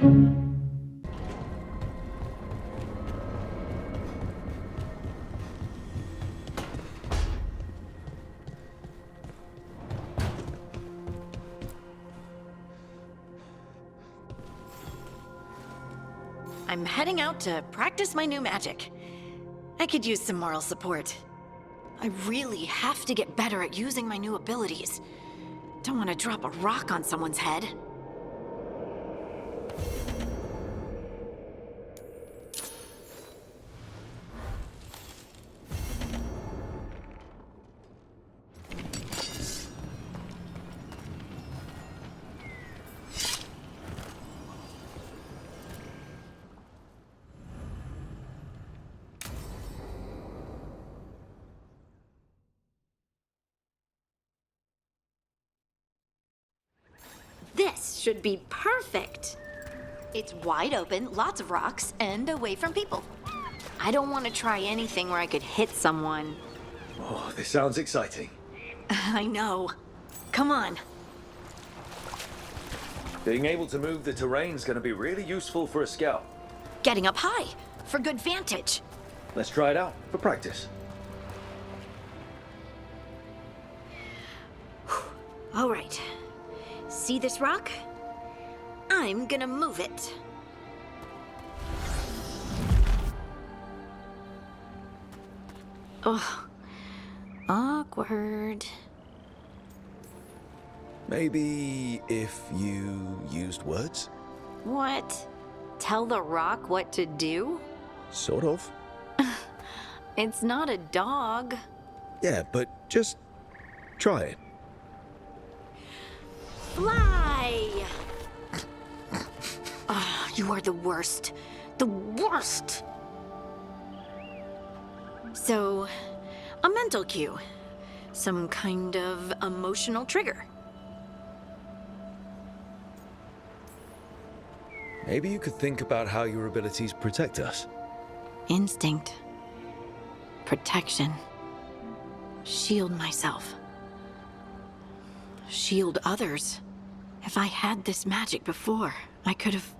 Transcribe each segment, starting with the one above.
I'm heading out to practice my new magic. I could use some moral support. I really have to get better at using my new abilities. Don't want to drop a rock on someone's head. This should be perfect. It's wide open, lots of rocks, and away from people. I don't want to try anything where I could hit someone. Oh, this sounds exciting. I know. Come on. Being able to move the terrain's going to be really useful for a scout. Getting up high, for good vantage. Let's try it out for practice. All right. See this rock? I'm gonna move it. Oh, awkward. Maybe if you used words? What? Tell the rock what to do? Sort of. It's not a dog. Yeah, but just try it. Fly! Oh, you are the worst. The worst! So, a mental cue. Some kind of emotional trigger. Maybe you could think about how your abilities protect us. Instinct. Protection. Shield myself. Shield others. If I had this magic before, I could have...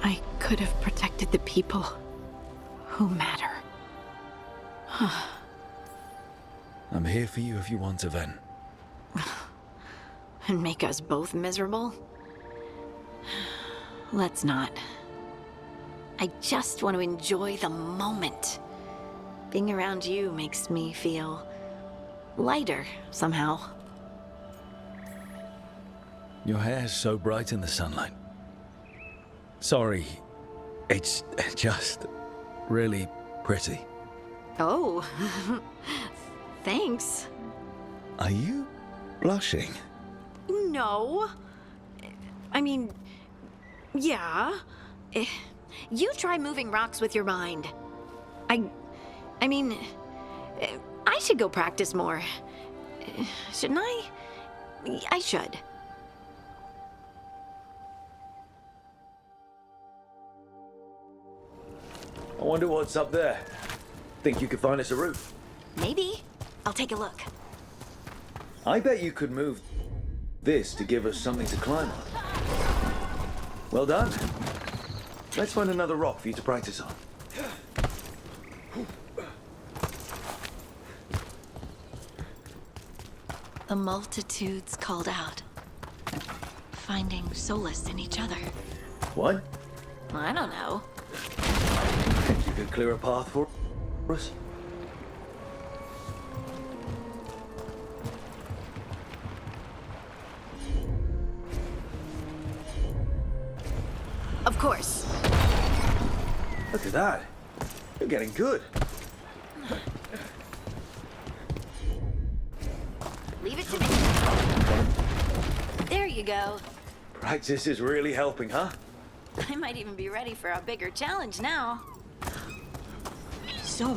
I could have protected the people who matter. I'm here for you if you want to, Ven. And make us both miserable? Let's not. I just want to enjoy the moment. Being around you makes me feel lighter somehow. Your hair's so bright in the sunlight. Sorry, it's just really pretty. Oh, thanks. Are you blushing? No. I mean, yeah. You try moving rocks with your mind. I mean, I should go practice more. Shouldn't I? I should. I wonder what's up there. Think you could find us a route? Maybe. I'll take a look. I bet you could move this to give us something to climb on. Well done. Let's find another rock for you to practice on. The multitudes called out, finding solace in each other. What? I don't know. Think you could clear a path for us? Of course. Look at that. You're getting good. Leave it to me. There you go. Practice is really helping, huh? I might even be ready for a bigger challenge now. So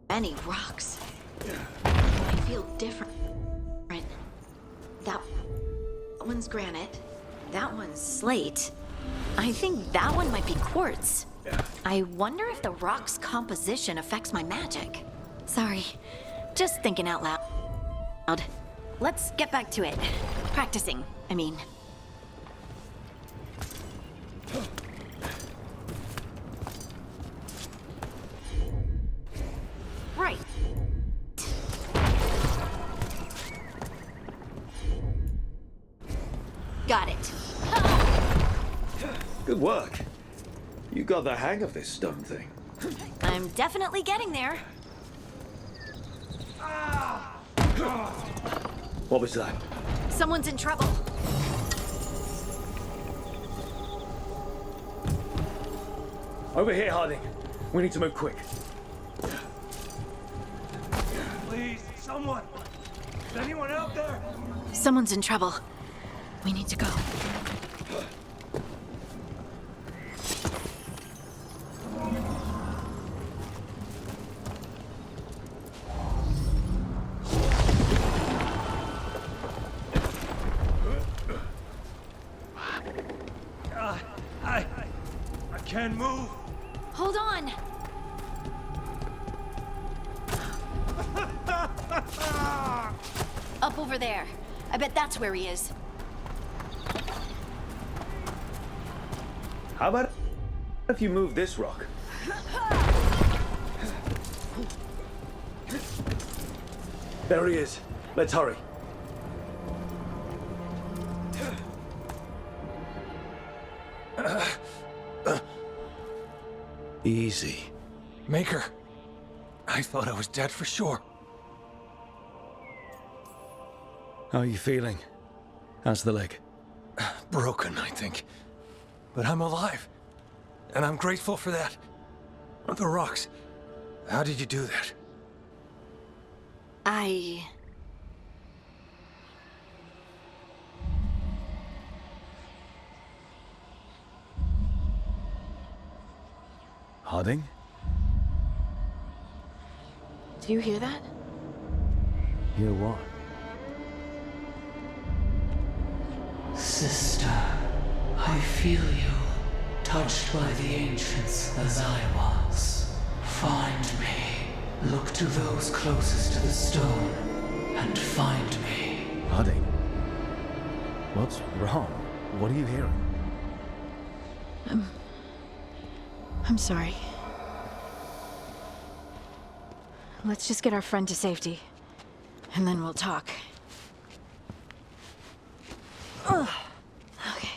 many rocks. I feel different. That one's granite. That one's slate. I think that one might be quartz. I wonder if the rock's composition affects my magic. Sorry, just thinking out loud. Let's get back to it. Practicing, I mean. Right. Got it. Good work. You got the hang of this stone thing. I'm definitely getting there. What was that? Someone's in trouble. Over here, Harding. We need to move quick. Please, someone! Is anyone out there? Someone's in trouble. We need to go. I can't move. Hold on! Up over there. I bet that's where he is. How about if you move this rock? There he is. Let's hurry. Easy. Maker. I thought I was dead for sure. How are you feeling? How's the leg? Broken, I think. But I'm alive. And I'm grateful for that. The rocks. How did you do that? Harding? Do you hear that? Hear what? Sister, I feel you, touched by the ancients as I was. Find me. Look to those closest to the stone, and find me. Harding? What's wrong? What are you hearing? I'm sorry. Let's just get our friend to safety, and then we'll talk. Ugh. Okay.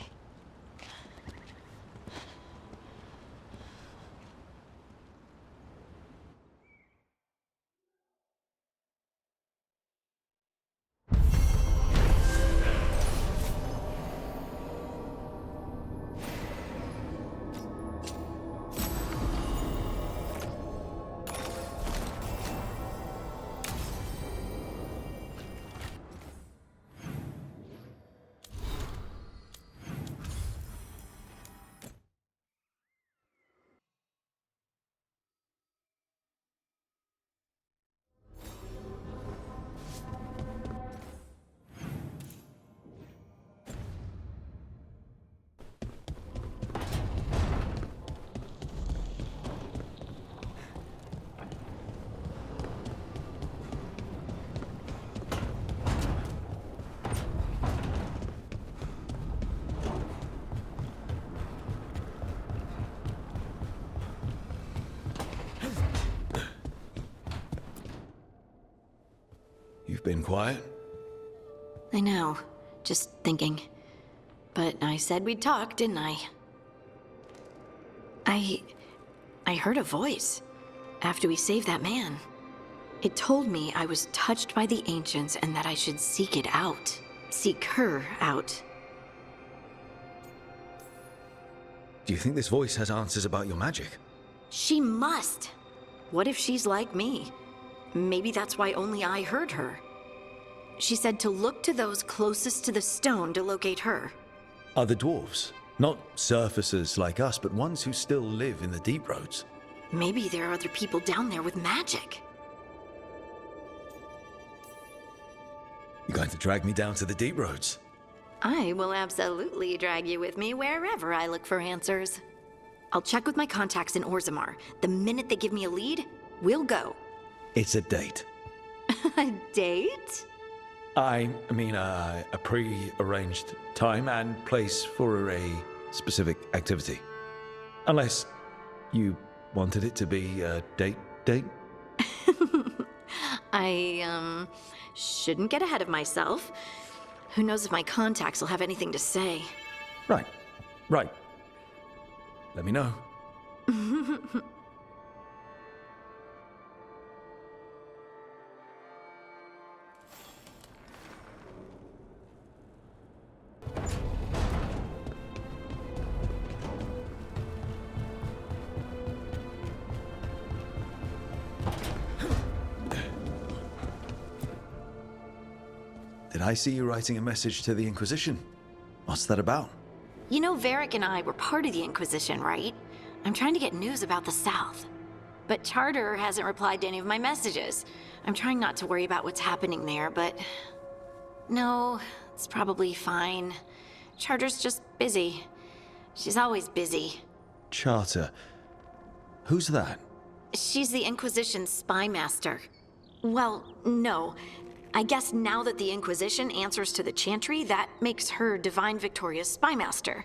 You've been quiet? I know. Just thinking. But I said we'd talk, didn't I? I heard a voice after we saved that man. It told me I was touched by the ancients and that I should seek it out. Seek her out. Do you think this voice has answers about your magic? She must. What if she's like me? Maybe that's why only I heard her. She said to look to those closest to the stone to locate her. Other dwarves? Not surfacers like us, but ones who still live in the deep roads. Maybe there are other people down there with magic. You're going to drag me down to the deep roads? I will absolutely drag you with me wherever I look for answers. I'll check with my contacts in Orzammar. The minute they give me a lead, we'll go. It's a date. A date? I mean, a pre-arranged time and place for a specific activity. Unless you wanted it to be a date? I, shouldn't get ahead of myself. Who knows if my contacts will have anything to say. Right. Let me know. Did I see you writing a message to the Inquisition? What's that about? You know, Varric and I were part of the Inquisition, right? I'm trying to get news about the South. But Charter hasn't replied to any of my messages. I'm trying not to worry about what's happening there, but... No, it's probably fine. Charter's just busy. She's always busy. Charter. Who's that? She's the Inquisition's spy master. Well, no. I guess now that the Inquisition answers to the Chantry, that makes her Divine Victoria's spy master.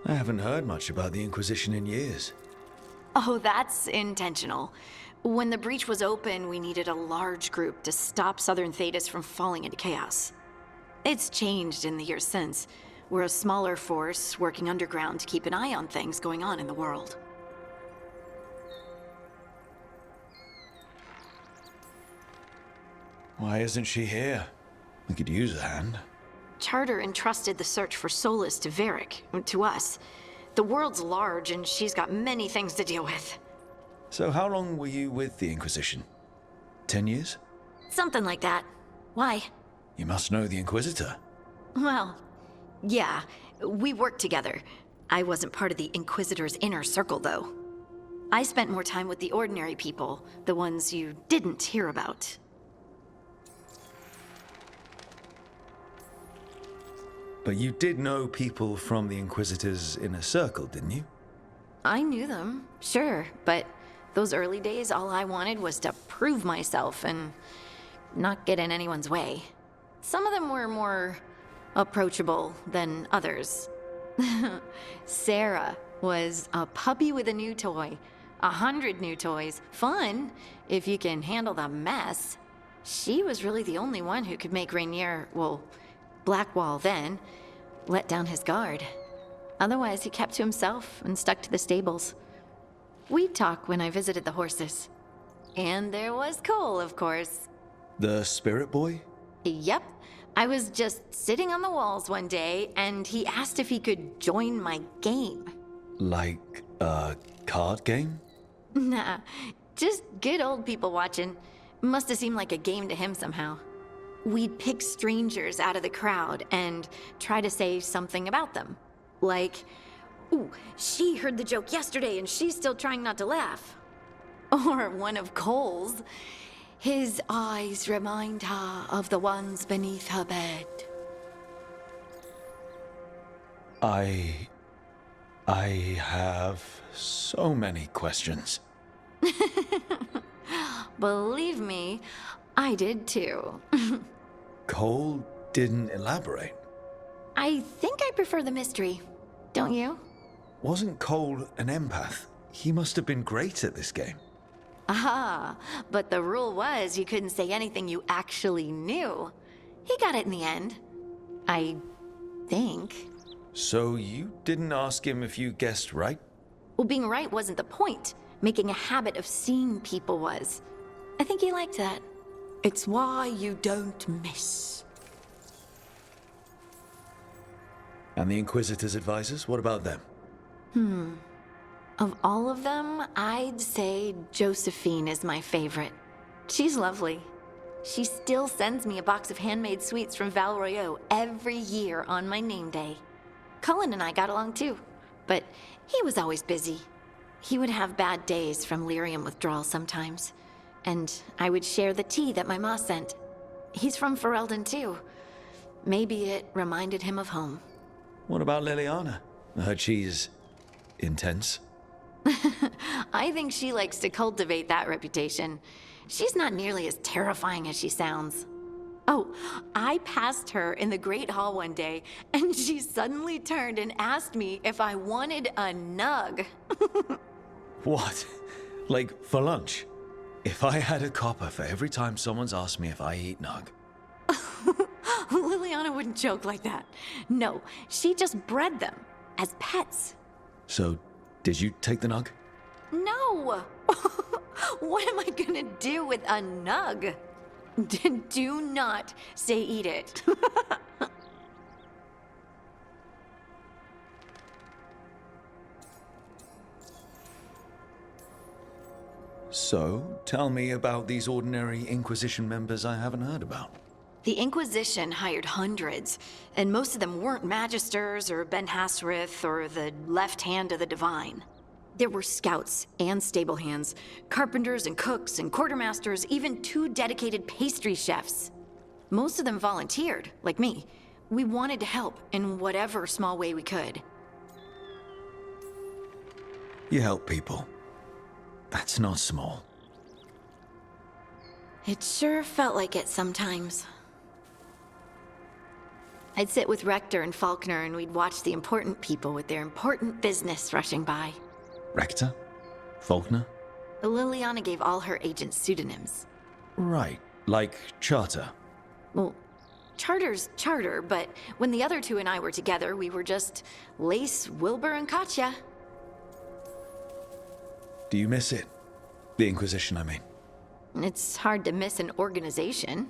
I haven't heard much about the Inquisition in years. Oh, that's intentional. When the breach was open, we needed a large group to stop southern Thedas from falling into chaos. It's changed in the years since. We're a smaller force working underground to keep an eye on things going on in the world. Why isn't she here? We could use a hand. Charter entrusted the search for Solas to Varric, to us. The world's large and she's got many things to deal with. So how long were you with the Inquisition? 10 years? Something like that. Why? You must know the Inquisitor. Well, yeah, we worked together. I wasn't part of the Inquisitor's inner circle, though. I spent more time with the ordinary people, the ones you didn't hear about. But you did know people from the Inquisitor's inner circle, didn't you? I knew them, sure, but those early days, all I wanted was to prove myself and not get in anyone's way. Some of them were more approachable than others. Sarah was a puppy with a new toy. 100 new toys. Fun, if you can handle the mess. She was really the only one who could make Rainier, well, Blackwall then, let down his guard. Otherwise, he kept to himself and stuck to the stables. We'd talk when I visited the horses. And there was Cole, of course. The spirit boy? Yep. I was just sitting on the walls one day, and he asked if he could join my game. Like a card game? Nah, just good old people watching. Must have seemed like a game to him somehow. We'd pick strangers out of the crowd and try to say something about them. Like, ooh, she heard the joke yesterday and she's still trying not to laugh. Or one of Cole's. His eyes remind her of the ones beneath her bed. I have so many questions. Believe me, I did too. Cole didn't elaborate. I think I prefer the mystery. Don't you? Wasn't Cole an empath? He must have been great at this game. Aha, but the rule was you couldn't say anything you actually knew. He got it in the end. I think. So you didn't ask him if you guessed right? Well, being right wasn't the point. Making a habit of seeing people was. I think he liked that. It's why you don't miss. And the Inquisitor's advisors, what about them? Of all of them, I'd say Josephine is my favorite. She's lovely. She still sends me a box of handmade sweets from Val Royeaux every year on my name day. Cullen and I got along too, but he was always busy. He would have bad days from lyrium withdrawal sometimes, and I would share the tea that my ma sent. He's from Ferelden too. Maybe it reminded him of home. What about Liliana? I heard she's intense. I think she likes to cultivate that reputation. She's not nearly as terrifying as she sounds. Oh, I passed her in the Great Hall one day, and she suddenly turned and asked me if I wanted a nug. What? Like, for lunch? If I had a copper for every time someone's asked me if I eat nug. Liliana wouldn't joke like that. No, she just bred them as pets. So, did you take the nug? No! What am I gonna do with a nug? Do not say eat it. So, tell me about these ordinary Inquisition members I haven't heard about. The Inquisition hired hundreds, and most of them weren't Magisters or Ben Hasrith or the left hand of the Divine. There were scouts and stable hands, carpenters and cooks and quartermasters, even 2 dedicated pastry chefs. Most of them volunteered, like me. We wanted to help in whatever small way we could. You help people. That's not small. It sure felt like it sometimes. I'd sit with Rector and Faulkner and we'd watch the important people with their important business rushing by. Rector? Faulkner? Liliana gave all her agents pseudonyms. Right, like Charter. Well, Charter's Charter, but when the other 2 and I were together, we were just Lace, Wilbur, and Katya. Do you miss it? The Inquisition, I mean. It's hard to miss an organization.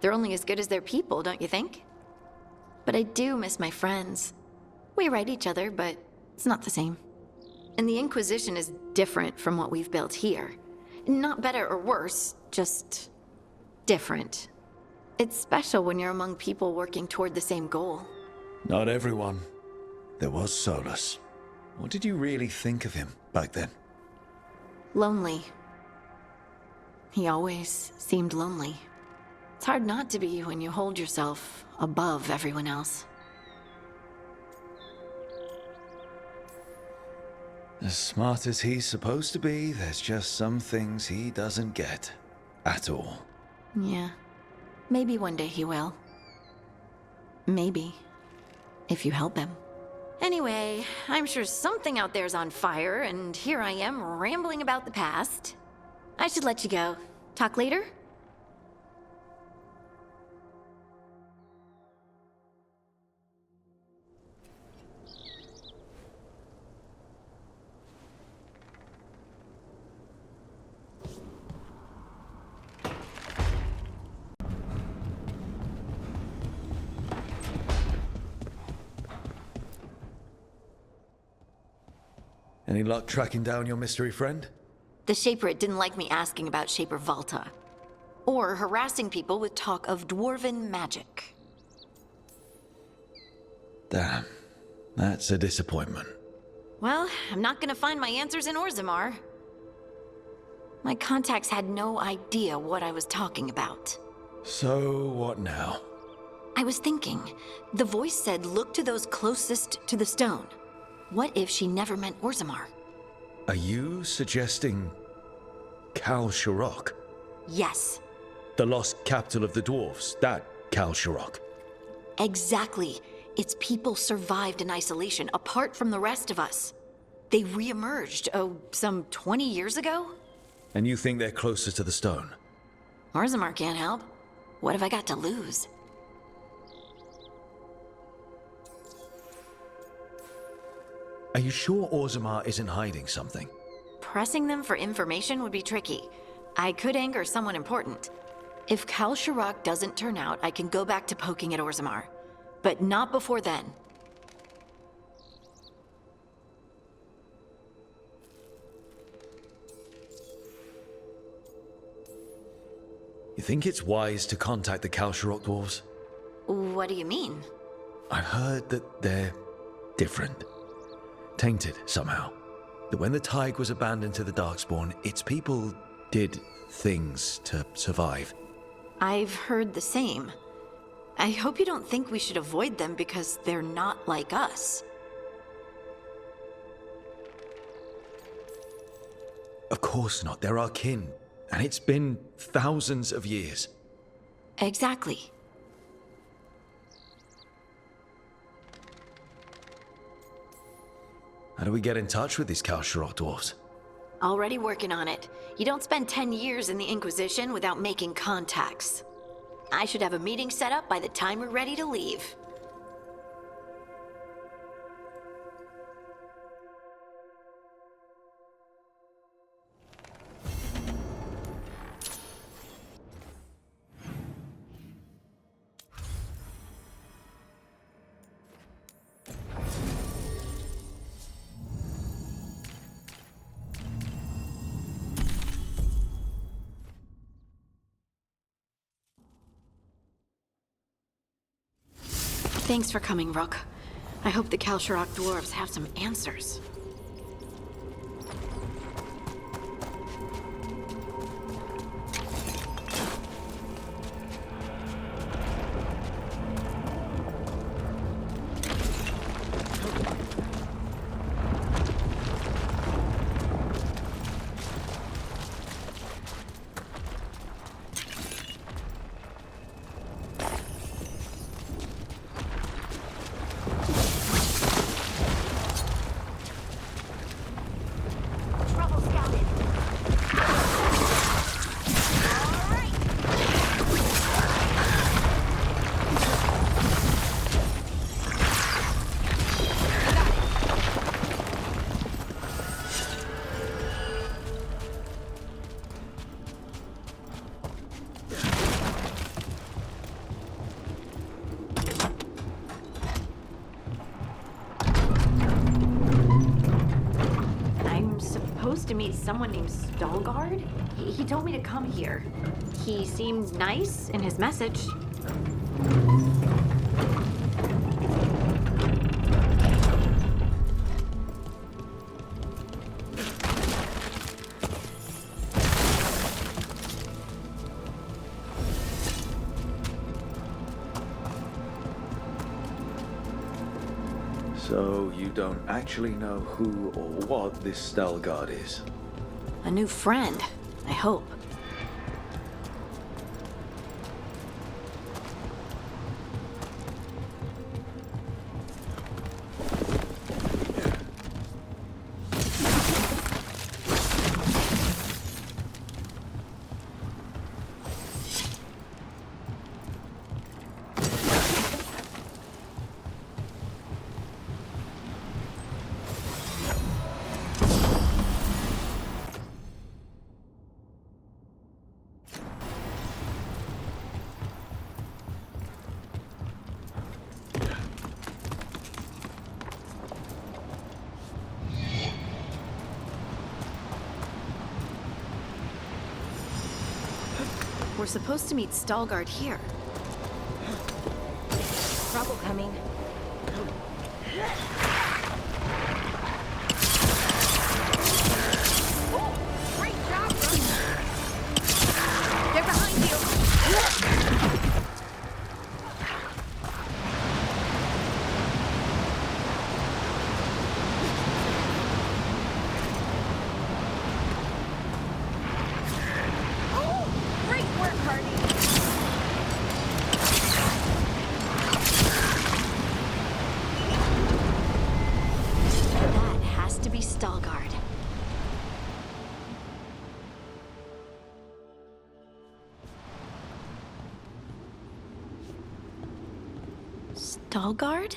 They're only as good as their people, don't you think? But I do miss my friends. We write each other, but it's not the same. And the Inquisition is different from what we've built here. Not better or worse, just different. It's special when you're among people working toward the same goal. Not everyone. There was Solas. What did you really think of him back then? Lonely. He always seemed lonely. It's hard not to be when you hold yourself above everyone else. As smart as he's supposed to be, there's just some things he doesn't get. At all. Yeah. Maybe one day he will. Maybe. If you help him. Anyway, I'm sure something out there's on fire, and here I am rambling about the past. I should let you go. Talk later? Any luck tracking down your mystery friend? The Shaperate didn't like me asking about Shaper Valta. Or harassing people with talk of dwarven magic. Damn. That's a disappointment. Well, I'm not gonna find my answers in Orzammar. My contacts had no idea what I was talking about. So, what now? I was thinking. The voice said look to those closest to the stone. What if she never meant Orzammar? Are you suggesting Kal Sharok? Yes. The lost capital of the dwarves, that Kal Sharok? Exactly. Its people survived in isolation, apart from the rest of us. They re-emerged, some 20 years ago? And you think they're closer to the stone? Orzammar can't help. What have I got to lose? Are you sure Orzammar isn't hiding something? Pressing them for information would be tricky. I could anger someone important. If Kal Sharok doesn't turn out, I can go back to poking at Orzammar. But not before then. You think it's wise to contact the Kal Sharok dwarves? What do you mean? I've heard that they're different. Tainted, somehow. That when the Tig was abandoned to the Darkspawn, its people did things to survive. I've heard the same. I hope you don't think we should avoid them because they're not like us. Of course not. They're our kin. And it's been thousands of years. Exactly. How do we get in touch with these Kalsharok dwarves? Already working on it. You don't spend 10 years in the Inquisition without making contacts. I should have a meeting set up by the time we're ready to leave. Thanks for coming, Rook. I hope the Kalsharok dwarves have some answers. To meet someone named Stalgard? He told me to come here. He seemed nice in his message. So you don't actually know who or what this Stalgard is? A new friend, I hope. We're supposed to meet Stalgard here. Trouble coming. Oh, great job, Rook. They're behind you. Elgar'd?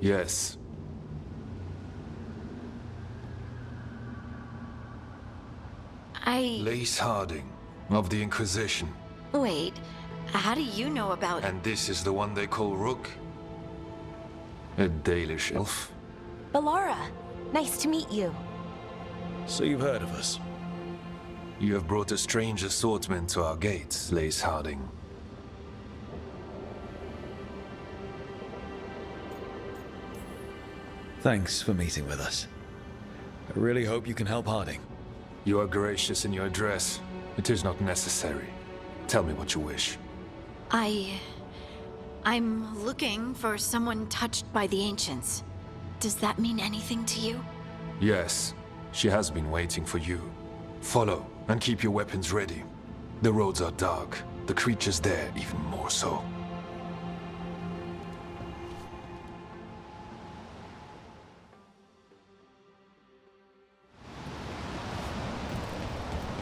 Yes. Lace Harding, of the Inquisition. Wait, how do you know about... And this is the one they call Rook? A Dalish elf? Balara, nice to meet you. So you've heard of us? You have brought a strange assortment to our gates, Lace Harding. Thanks for meeting with us. I really hope you can help Harding. You are gracious in your address. It is not necessary. Tell me what you wish. I'm looking for someone touched by the Ancients. Does that mean anything to you? Yes. She has been waiting for you. Follow, and keep your weapons ready. The roads are dark. The creatures there even more so.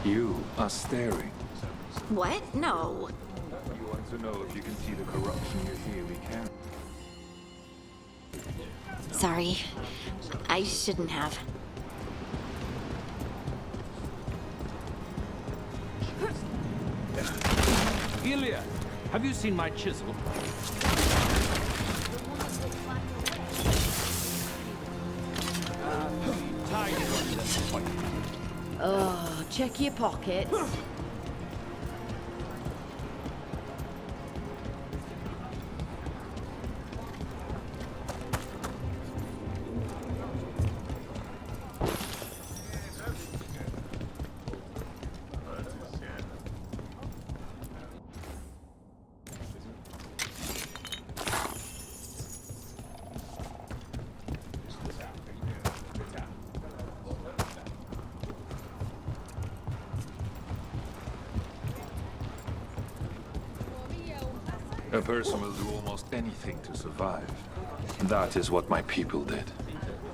You are staring. What? No. You want to know if you can see the corruption you hear we can? Sorry. I shouldn't have. Ilya, have you seen my chisel? Oh, check your pockets. A person will do almost anything to survive. That is what my people did.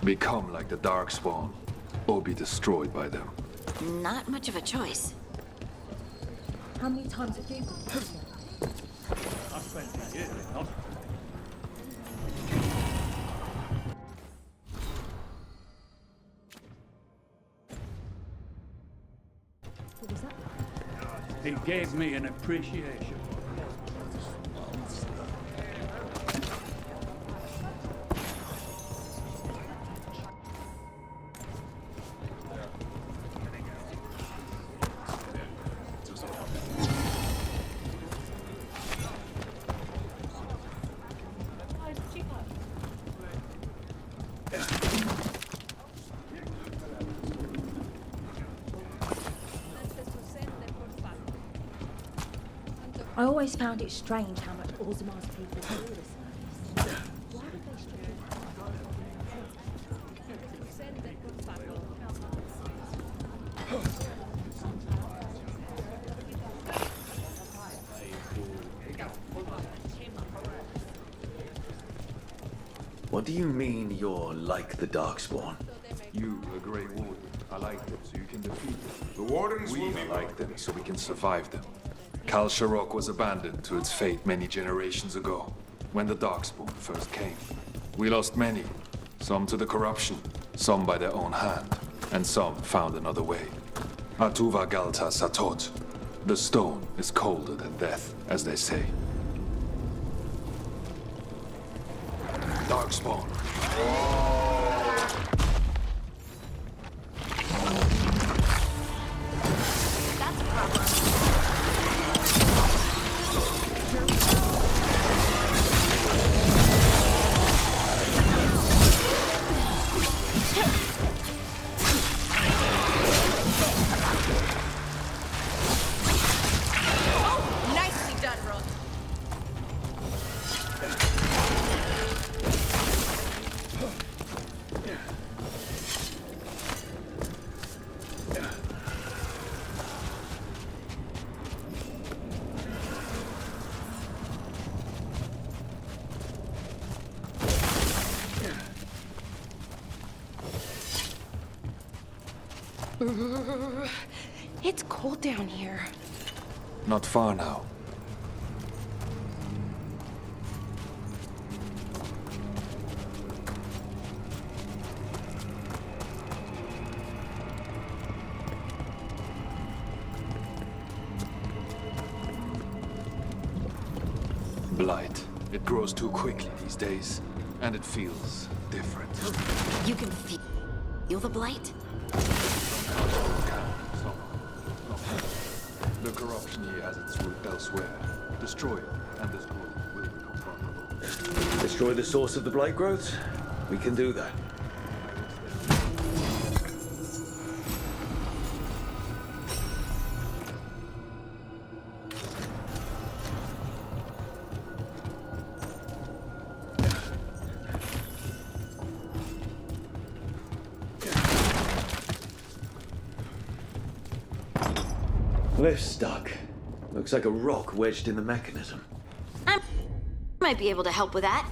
Become like the Darkspawn, or be destroyed by them. Not much of a choice. How many times have you? He gave me an appreciation. I always found it strange how much Orzamar's people do this service. Why would they strip What do you mean you're like the Darkspawn? You, a Grey Warden, are like them so you can defeat them. The Wardens We will be are like them so we can survive them. Kal Sharok was abandoned to its fate many generations ago, when the Darkspawn first came. We lost many, some to the corruption, some by their own hand, and some found another way. Atuva Galta Satot. The stone is colder than death, as they say. Darkspawn. That's a problem. Nicely done, Rook. It's cold down here. Not far now. Blight. It grows too quickly these days, and it feels different. You can feel the blight? The corruption here has its root elsewhere. Destroy it, and this world will become vulnerable. Destroy the source of the blight growths? We can do that. Lift's stuck. Looks like a rock wedged in the mechanism. I might be able to help with that.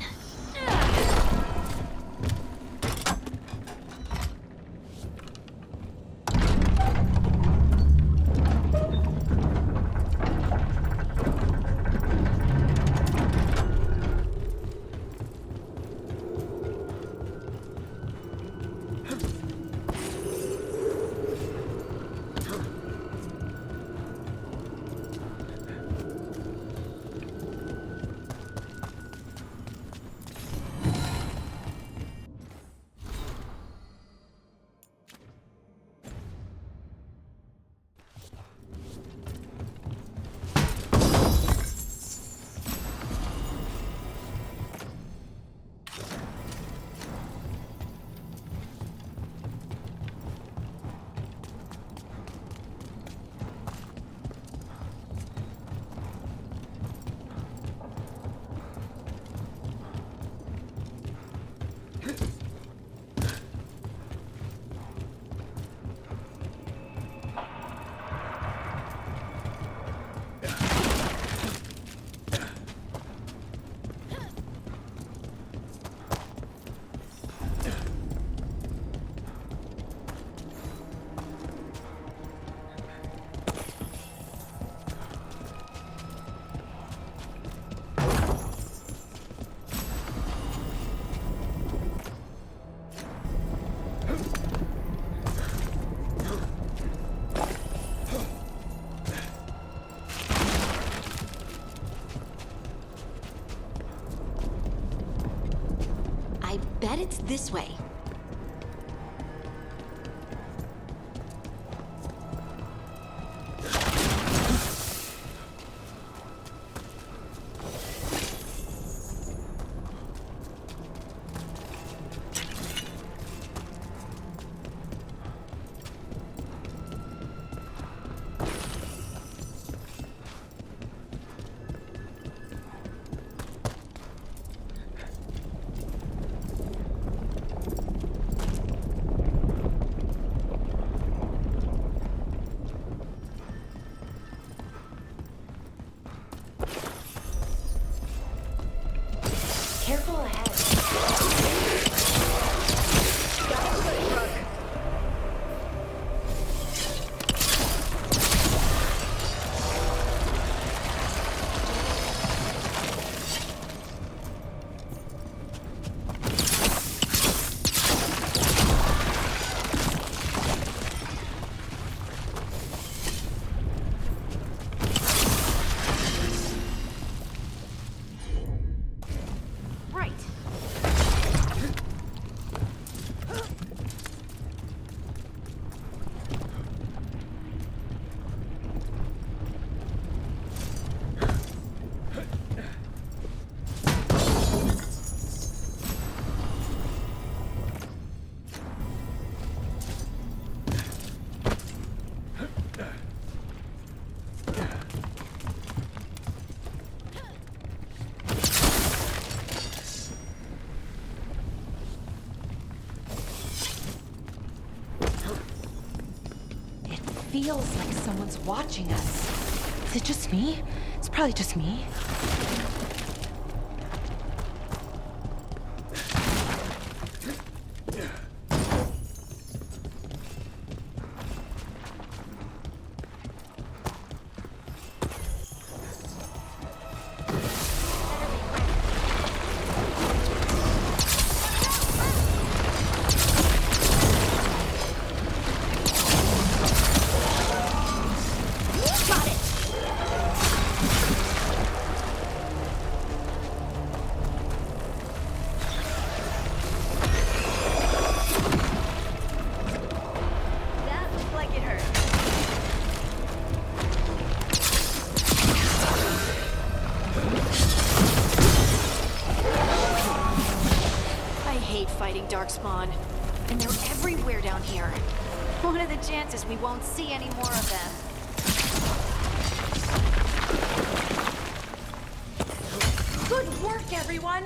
Bet it's this way. Careful ahead. Feels like someone's watching us. Is it just me? It's probably just me. Darkspawn, and they're everywhere down here. What are the chances we won't see any more of them? Good work, everyone!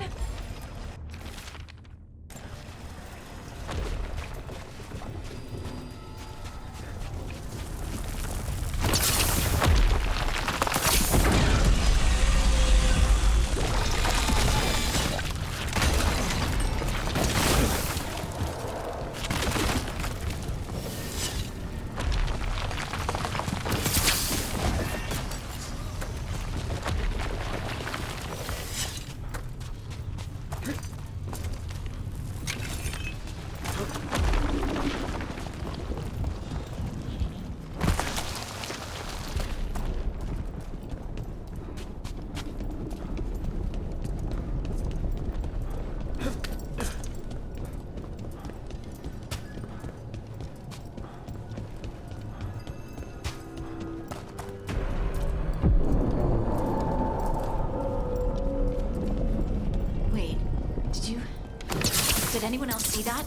Did anyone else see that?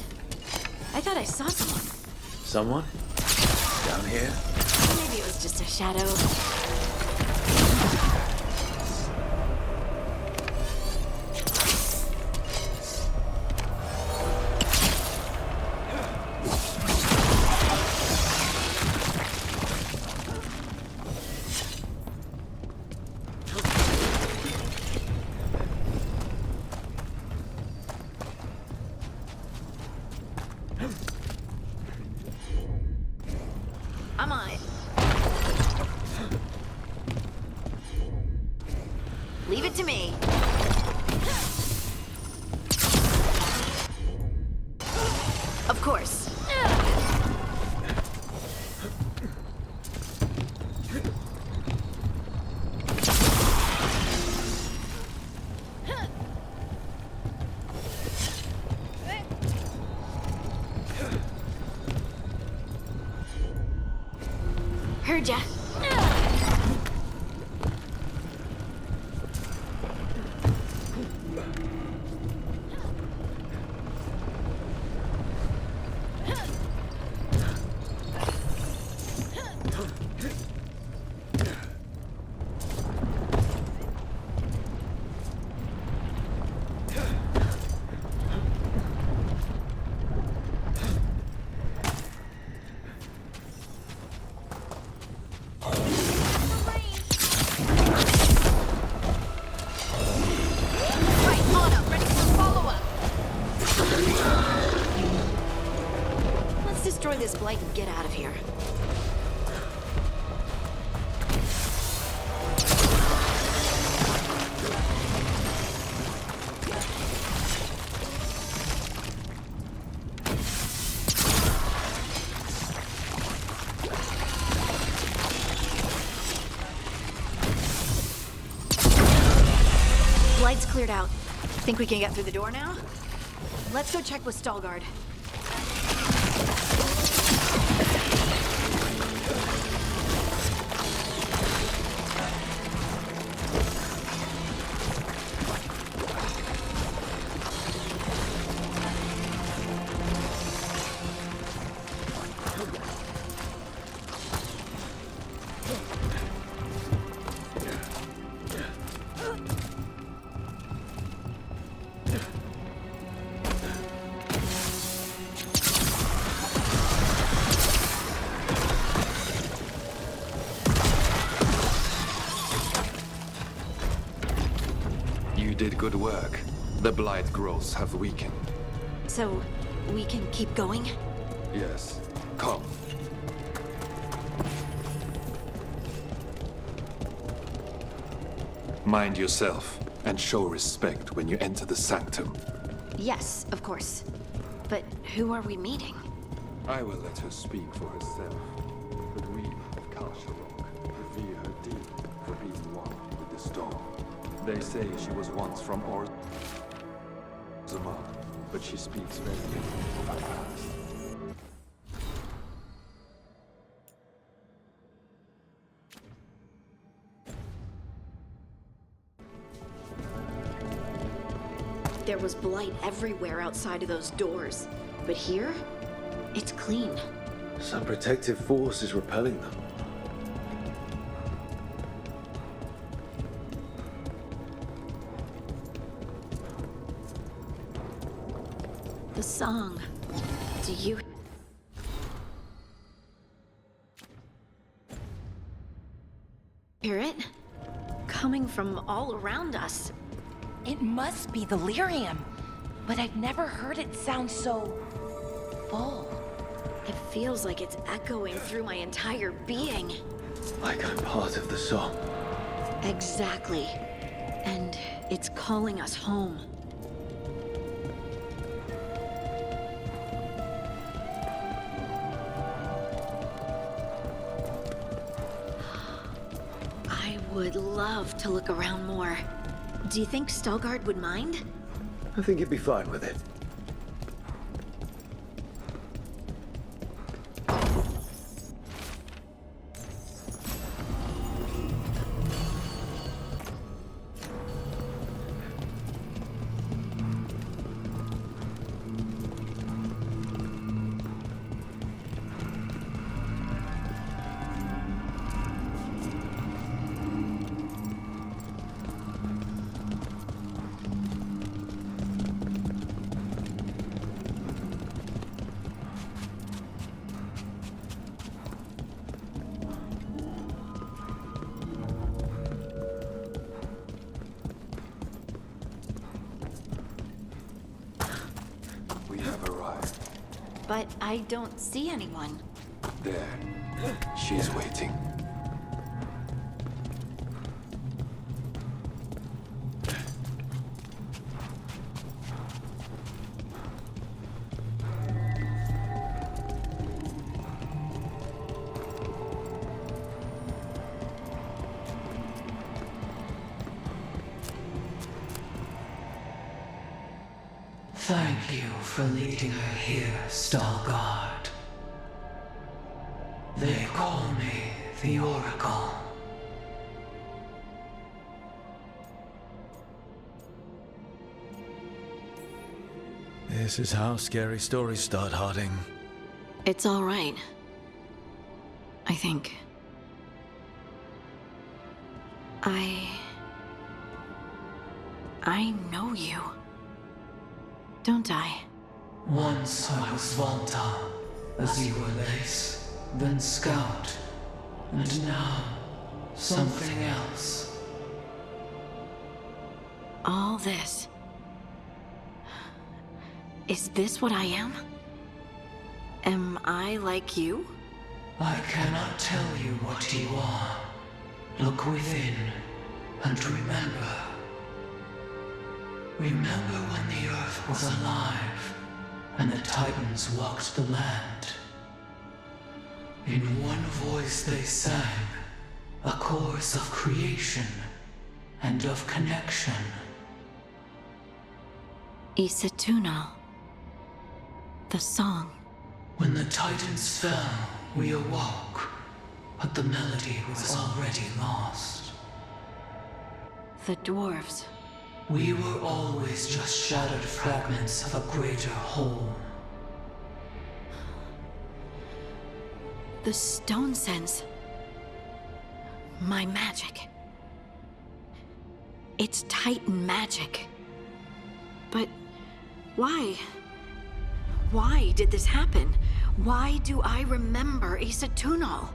I thought I saw someone. Someone? Down here? Maybe it was just a shadow. I'm on it. Leave it to me. Of course. Heard ya. This blight and get out of here. Blight's cleared out. Think we can get through the door now? Let's go check with Stalguard. Did good work. The Blight growths have weakened. So, we can keep going? Yes. Come. Mind yourself, and show respect when you enter the sanctum. Yes, of course. But who are we meeting? I will let her speak for herself. But we of Kalsharok revere her deep for being one with the storm. They say she was once from Orzammar, but she speaks very little of our past. There was blight everywhere outside of those doors. But here, it's clean. Some protective force is repelling them. The song. Do you... hear it? Coming from all around us. It must be the lyrium, but I've never heard it sound so full. It feels like it's echoing through my entire being. Like I'm part of the song. Exactly. And it's calling us home. I would love to look around more. Do you think Stalguard would mind? I think he'd be fine with it. but I don't see anyone. There. She's waiting. Thank you for leading her here, Starguard. They call me the Oracle. This is how scary stories start, Harding. It's all right. I think. I know you. Don't I? Once I was Volta, as you were Lace, then Scout, and now something else. All this. Is this what I am? Am I like you? I cannot tell you what you are. Look within, and remember. Remember when the Earth was alive, and the Titans walked the land. In one voice they sang, a chorus of creation and of connection. Isatunal. The song. When the Titans fell, we awoke, but the melody was already lost. The dwarves. We were always just shattered fragments of a greater whole. The stone sense. My magic. It's Titan magic. But why? Why did this happen? Why do I remember Isatunal?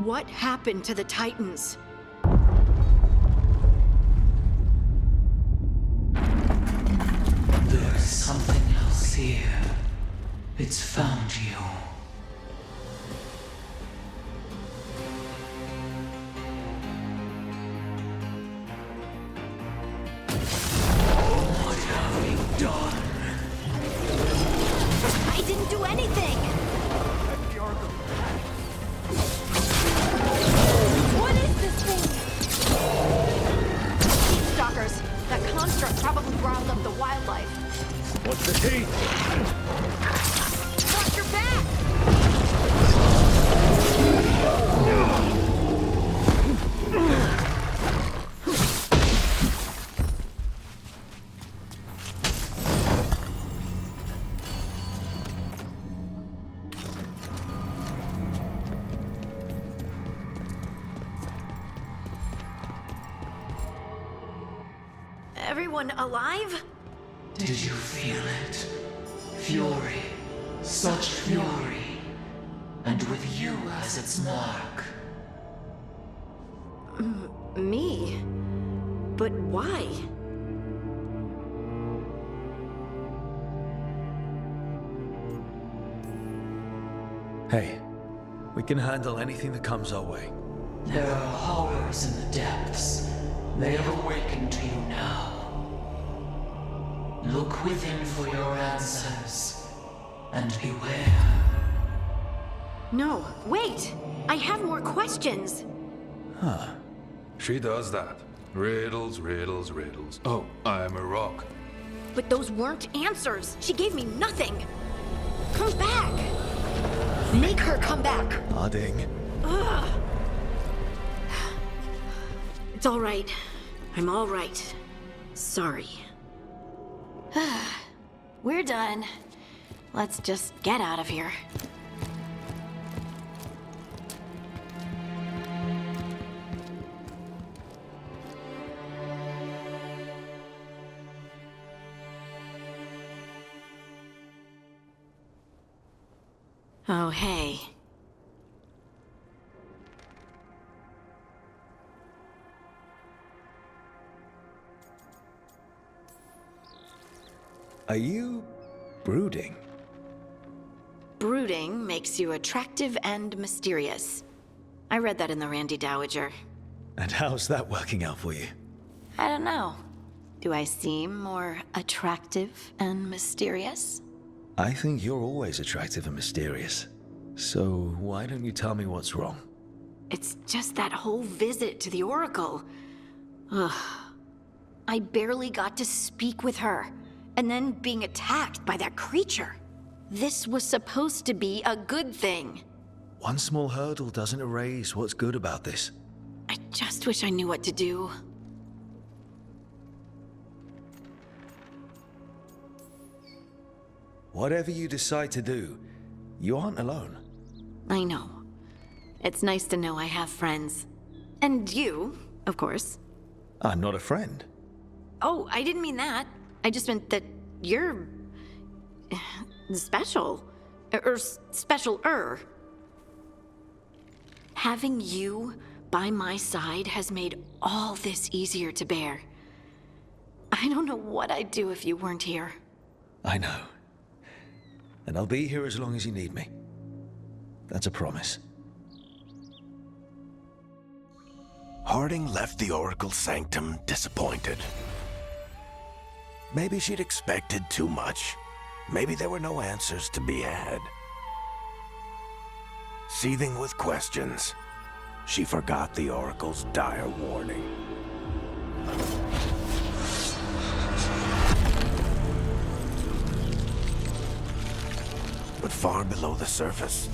What happened to the Titans? There's something else here. It's found you. What have we done? I didn't do anything! What is this thing? Stalkers. That construct probably riled up the wildlife. What's the key? Watch your back! Everyone alive? Did you feel it? Fury. Such fury. And with you as its mark. Me? But why? Hey, we can handle anything that comes our way. There are horrors in the depths. They have awakened to you now. Look within for your answers. And beware. No, wait! I have more questions! Huh. She does that. Riddles, riddles, riddles. Oh, I'm a rock. But those weren't answers! She gave me nothing! Come back! Make her come back! Harding. Ugh. It's all right. I'm all right. Sorry. We're done. Let's just get out of here. Oh, hey. Are you brooding? Brooding makes you attractive and mysterious. I read that in the Randy Dowager. And how's that working out for you? I don't know. Do I seem more attractive and mysterious? I think you're always attractive and mysterious. So why don't you tell me what's wrong? It's just that whole visit to the Oracle. Ugh. I barely got to speak with her, and then being attacked by that creature. This was supposed to be a good thing. One small hurdle doesn't erase what's good about this. I just wish I knew what to do. Whatever you decide to do, you aren't alone. I know. It's nice to know I have friends. And you, of course. I'm not a friend. Oh, I didn't mean that. I just meant that you're... special. Or special-er. Having you by my side has made all this easier to bear. I don't know what I'd do if you weren't here. I know. And I'll be here as long as you need me. That's a promise. Harding left the Oracle Sanctum disappointed. Maybe she'd expected too much. Maybe there were no answers to be had. Seething with questions, she forgot the Oracle's dire warning. But far below the surface,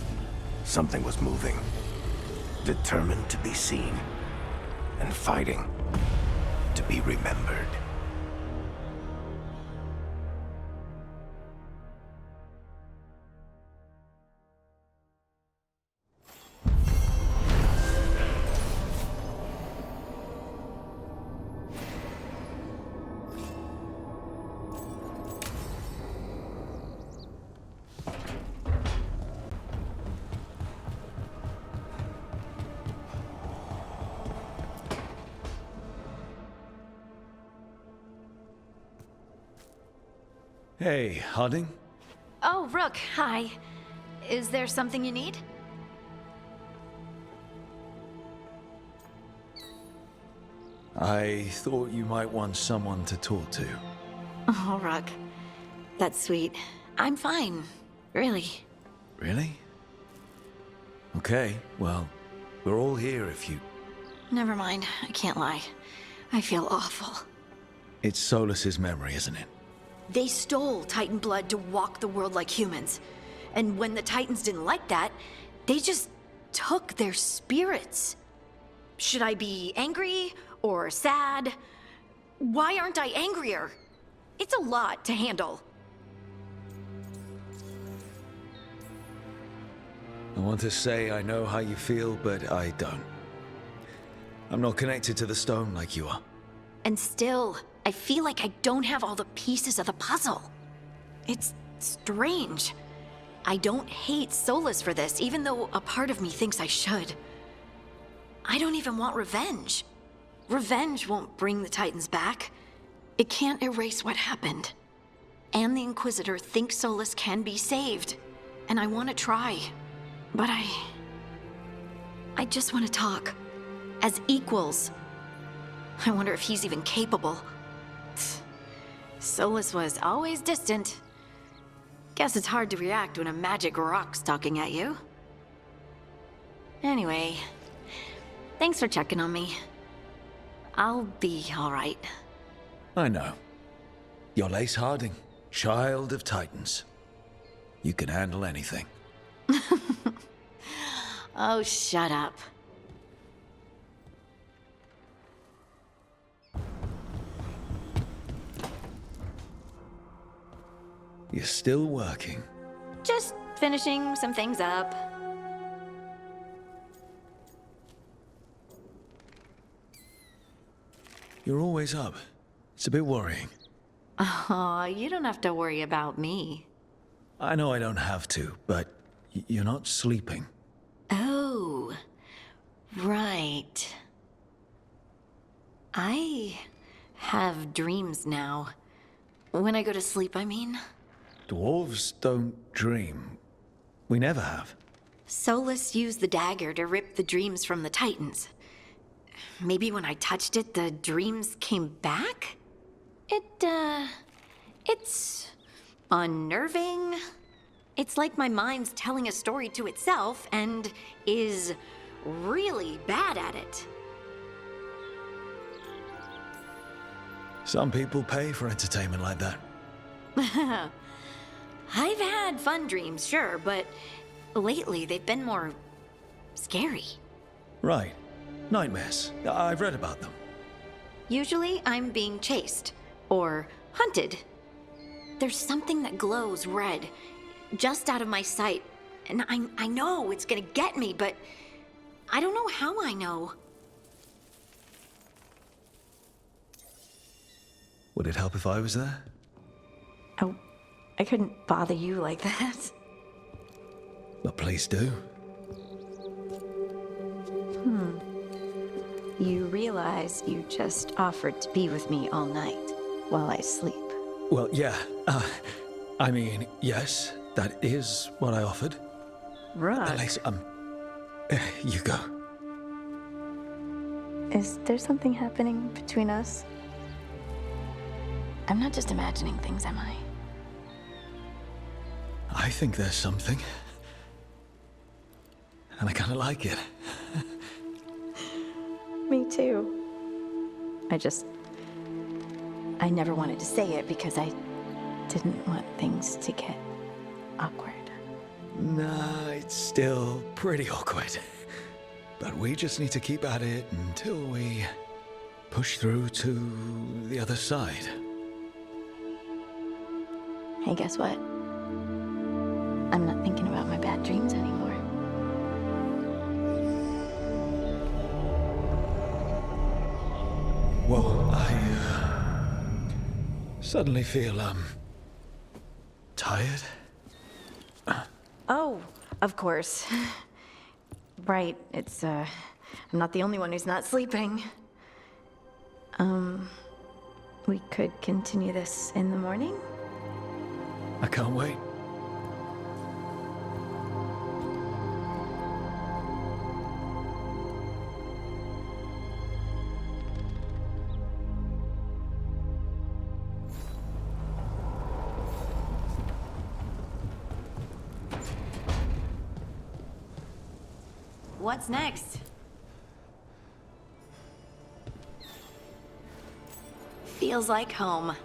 something was moving. Determined to be seen, and fighting to be remembered. Hey, Harding? Oh, Rook, hi. Is there something you need? I thought you might want someone to talk to. Oh, Rook. That's sweet. I'm fine. Really. Really? Okay, well, we're all here if you... Never mind. I can't lie. I feel awful. It's Solas's memory, isn't it? They stole Titan blood to walk the world like humans. And when the Titans didn't like that, they just took their spirits. Should I be angry or sad? Why aren't I angrier? It's a lot to handle. I want to say I know how you feel, but I don't. I'm not connected to the stone like you are. And still, I feel like I don't have all the pieces of the puzzle. It's strange. I don't hate Solas for this, even though a part of me thinks I should. I don't even want revenge. Revenge won't bring the Titans back. It can't erase what happened. And the Inquisitor thinks Solas can be saved. And I want to try. But I just want to talk. As equals. I wonder if he's even capable. Solas was always distant. Guess it's hard to react when a magic rock's talking at you. Anyway, thanks for checking on me. I'll be all right. I know. You're Lace Harding, child of Titans. You can handle anything. Oh, shut up. You're still working. Just finishing some things up. You're always up. It's a bit worrying. Aw, you don't have to worry about me. I know I don't have to, but you're not sleeping. Oh, right. I have dreams now. When I go to sleep, I mean. Dwarves don't dream. We never have. Solas used the dagger to rip the dreams from the Titans. Maybe when I touched it, the dreams came back? It's unnerving. It's like my mind's telling a story to itself and is really bad at it. Some people pay for entertainment like that. I've had fun dreams, sure, but lately they've been more scary. Right. Nightmares. I've read about them. Usually I'm being chased or hunted. There's something that glows red just out of my sight, and I know it's gonna get me, but I don't know how I know. Would it help if I was there? Oh, I couldn't bother you like that. But please do. You realize you just offered to be with me all night while I sleep. Well, yeah. I mean, yes, that is what I offered. Rook, Alex, you go. is there something happening between us? I'm not just imagining things, am I? I think there's something. And I kind of like it. Me too. I never wanted to say it because I didn't want things to get awkward. Nah, it's still pretty awkward. But we just need to keep at it until we push through to the other side. Hey, guess what? I'm not thinking about my bad dreams anymore. Whoa, I suddenly feel, tired. Oh, of course. Right, it's, I'm not the only one who's not sleeping. We could continue this in the morning? I can't wait. What's next? Feels like home.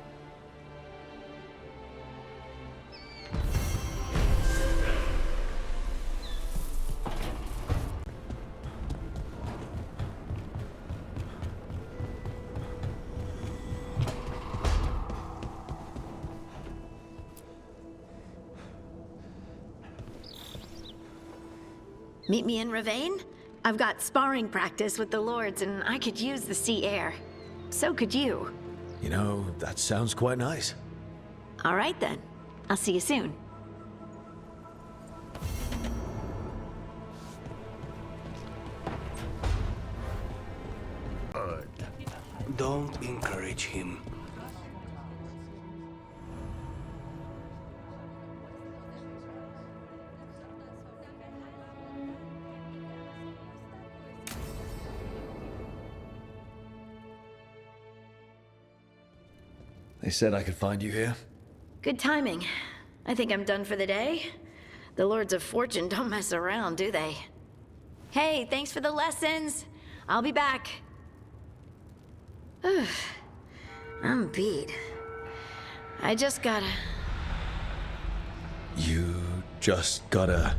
Meet me in Ravane? I've got sparring practice with the lords and I could use the sea air. So could you. You know, that sounds quite nice. All right then. I'll see you soon. Don't encourage him. They said I could find you here. Good timing. I think I'm done for the day. The Lords of Fortune don't mess around, do they? Hey, thanks for the lessons. I'll be back. I'm beat. I just gotta... You just gotta...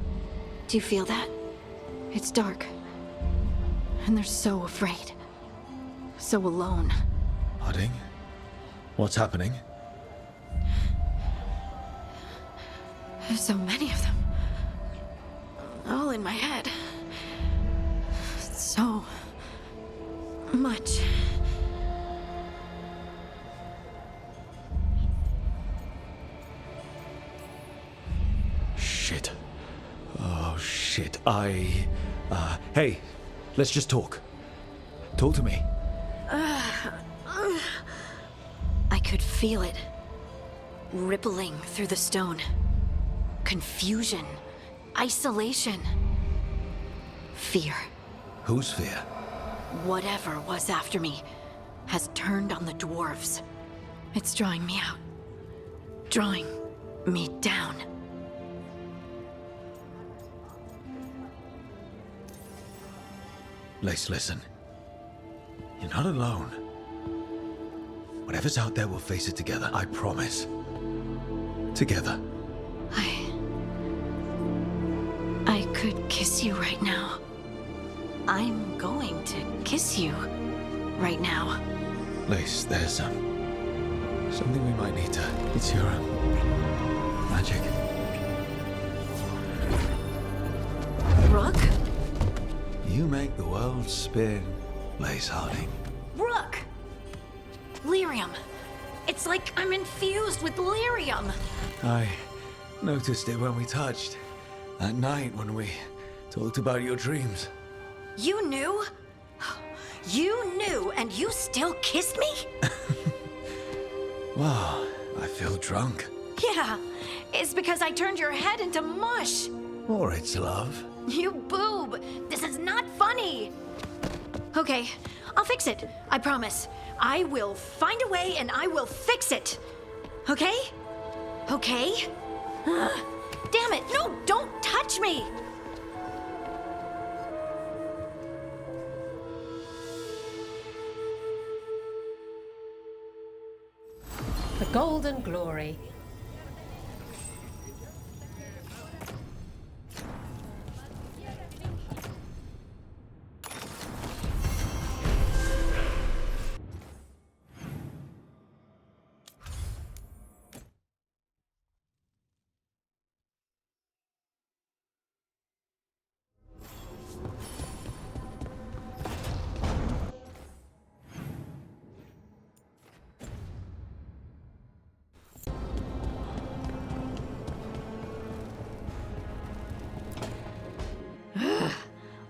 Do you feel that? It's dark. And they're so afraid. So alone. Harding? What's happening? There's so many of them. All in my head. So much. Shit. Oh, shit. Hey, let's just talk. Talk to me. I could feel it. Rippling through the stone. Confusion. Isolation. Fear. Whose fear? Whatever was after me has turned on the dwarves. It's drawing me out. Drawing me down. Lace, listen. You're not alone. Whatever's out there, we'll face it together. I promise. Together. I could kiss you right now. I'm going to kiss you right now. Lace, there's something we might need to. It's your magic. Rook? You make the world spin, Lace Harding. Rook! Lyrium. It's like I'm infused with lyrium. I noticed it when we touched. That night when we talked about your dreams. You knew? You knew and you still kissed me? Wow, I feel drunk. Yeah, it's because I turned your head into mush. Or it's love. You boob! This is not funny! Okay, I'll fix it. I promise. I will find a way and I will fix it. Okay? Okay? Damn it! No, don't touch me! The Golden Glory.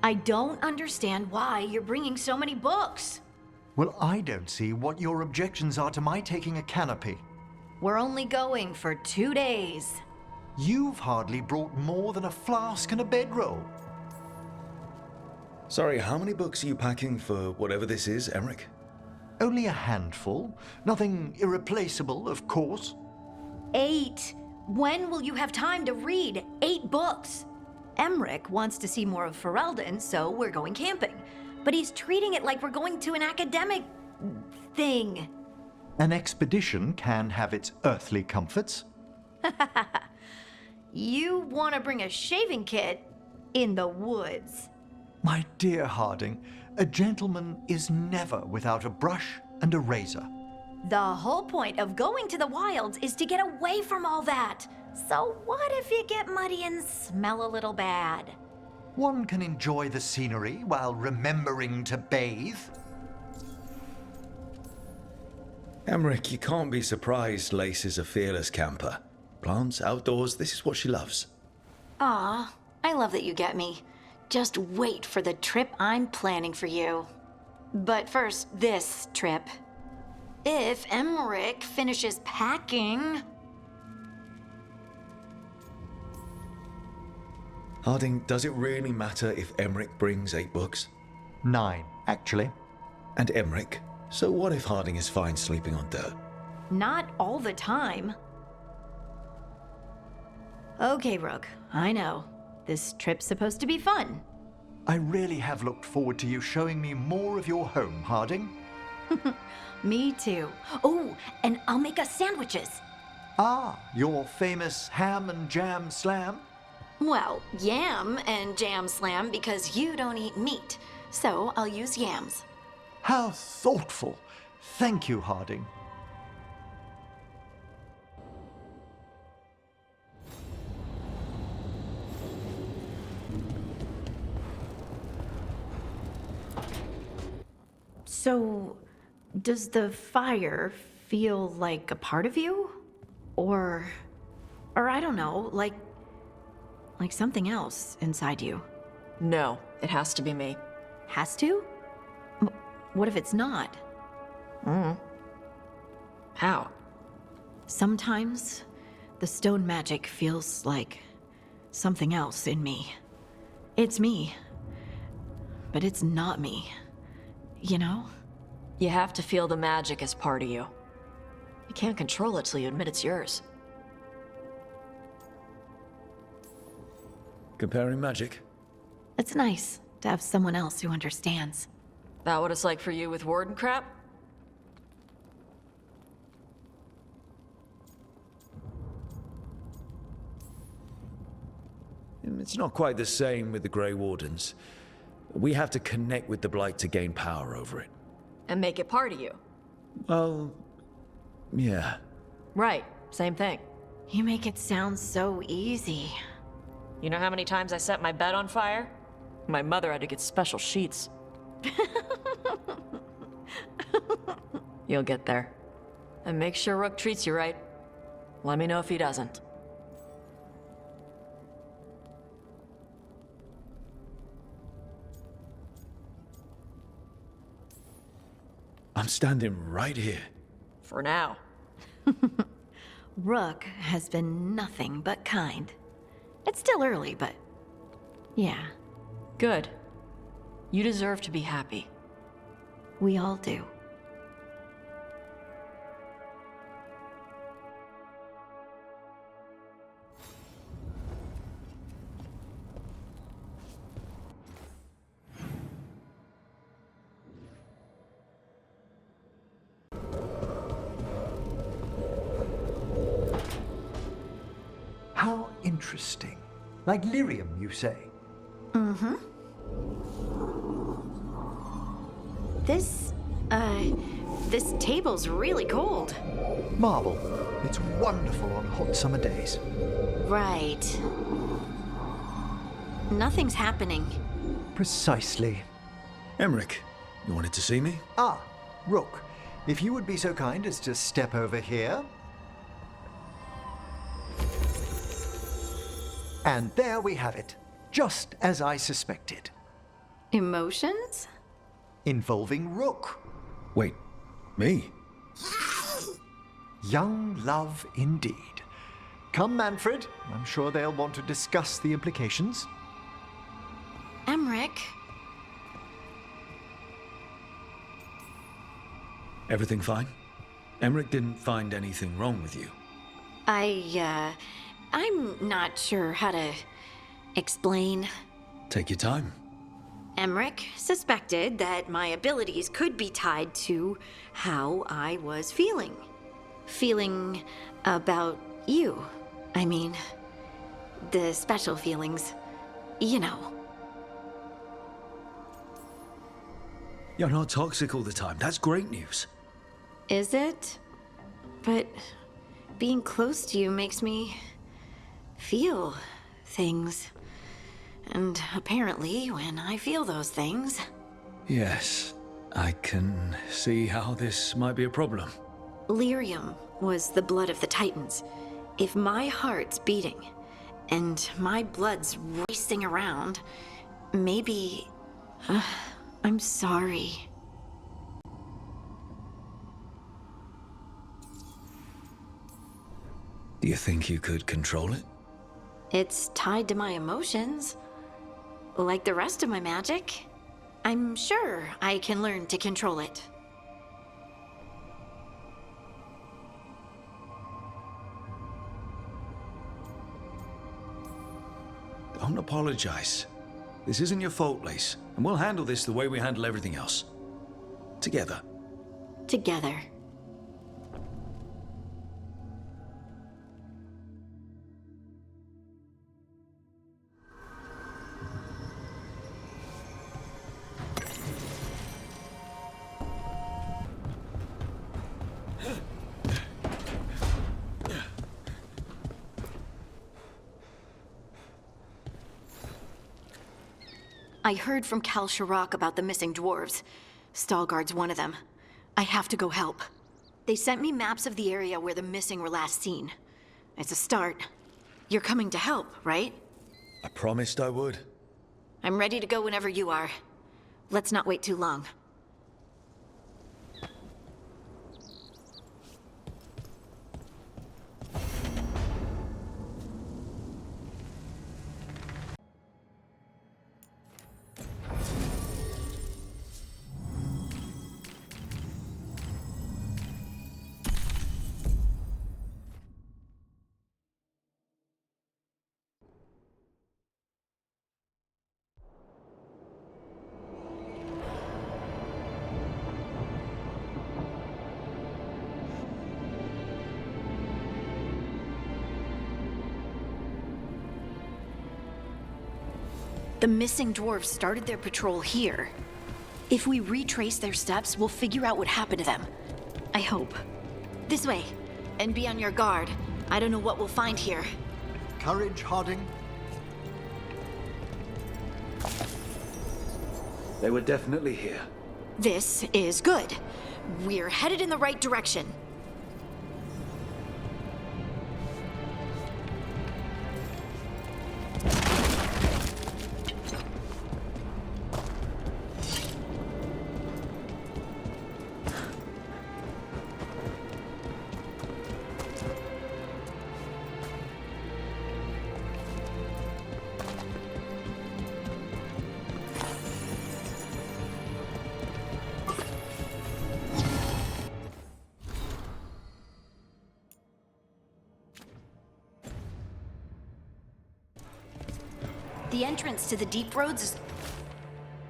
I don't understand why you're bringing so many books. Well, I don't see what your objections are to my taking a canopy. We're only going for 2 days. You've hardly brought more than a flask and a bedroll. Sorry, how many books are you packing for whatever this is, Emmerich? Only a handful. Nothing irreplaceable, of course. 8. When will you have time to read 8 books? Emmerich wants to see more of Ferelden, so we're going camping. But he's treating it like we're going to an academic thing. An expedition can have its earthly comforts. You want to bring a shaving kit in the woods. My dear Harding, a gentleman is never without a brush and a razor. The whole point of going to the wilds is to get away from all that. So what if you get muddy and smell a little bad? One can enjoy the scenery while remembering to bathe. Emmerich, you can't be surprised Lace is a fearless camper. Plants, outdoors, this is what she loves. Aw, I love that you get me. Just wait for the trip I'm planning for you. But first, this trip. If Emmerich finishes packing... Harding, does it really matter if Emmerich brings 8 books? 9, actually. And Emmerich? So what if Harding is fine sleeping on dirt? Not all the time. Okay, Rook, I know. This trip's supposed to be fun. I really have looked forward to you showing me more of your home, Harding. Me too. Oh, and I'll make us sandwiches. Ah, your famous ham and jam slam? Well, yam and jam slam because you don't eat meat. So I'll use yams. How thoughtful. Thank you, Harding. So, does the fire feel like a part of you? Or I don't know, like something else inside you? No, it has to be me. Has to? What if it's not? How? Sometimes the stone magic feels like something else in me. It's me, but it's not me. You know? You have to feel the magic as part of you. You can't control it till you admit it's yours. Comparing magic? It's nice to have someone else who understands. That what it's like for you with warden crap? It's not quite the same with the Grey Wardens. We have to connect with the Blight to gain power over it. And make it part of you. Well, yeah. Right, same thing. You make it sound so easy. You know how many times I set my bed on fire? My mother had to get special sheets. You'll get there. And make sure Rook treats you right. Let me know if he doesn't. I'm standing right here. For now. Rook has been nothing but kind. It's still early, but yeah. Good. You deserve to be happy. We all do. How interesting. Like lyrium, you say? Mm-hmm. This table's really cold. Marble. It's wonderful on hot summer days. Right. Nothing's happening. Precisely. Emmerich, you wanted to see me? Ah, Rook. If you would be so kind as to step over here. And there we have it. Just as I suspected. Emotions? Involving Rook. Wait, me? Young love indeed. Come, Manfred. I'm sure they'll want to discuss the implications. Emmerich? Everything fine? Emmerich didn't find anything wrong with you. I'm not sure how to explain. Take your time. Emmerich suspected that my abilities could be tied to how I was feeling. Feeling about you. I mean, the special feelings. You know. You're not toxic all the time. That's great news. Is it? But being close to you makes me feel things. And apparently, when I feel those things... Yes, I can see how this might be a problem. Lyrium was the blood of the Titans. If my heart's beating, and my blood's racing around, maybe... I'm sorry. Do you think you could control it? It's tied to my emotions. Like the rest of my magic. I'm sure I can learn to control it. Don't apologize. This isn't your fault, Lace, and we'll handle this the way we handle everything else. Together. Together. I heard from Kal Sharok about the missing dwarves. Stalgard's one of them. I have to go help. They sent me maps of the area where the missing were last seen. It's a start. You're coming to help, right? I promised I would. I'm ready to go whenever you are. Let's not wait too long. The missing dwarves started their patrol here. If we retrace their steps, we'll figure out what happened to them. I hope. This way, and be on your guard. I don't know what we'll find here. Courage, Harding. They were definitely here. This is good. We're headed in the right direction. The entrance to the deep roads is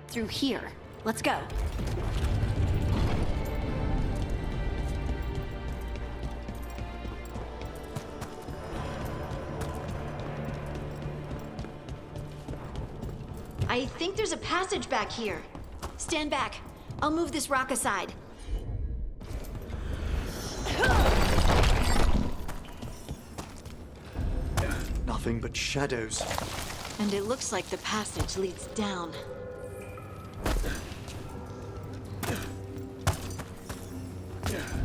through here. Let's go. I think there's a passage back here. Stand back. I'll move this rock aside. Nothing but shadows. And it looks like the passage leads down.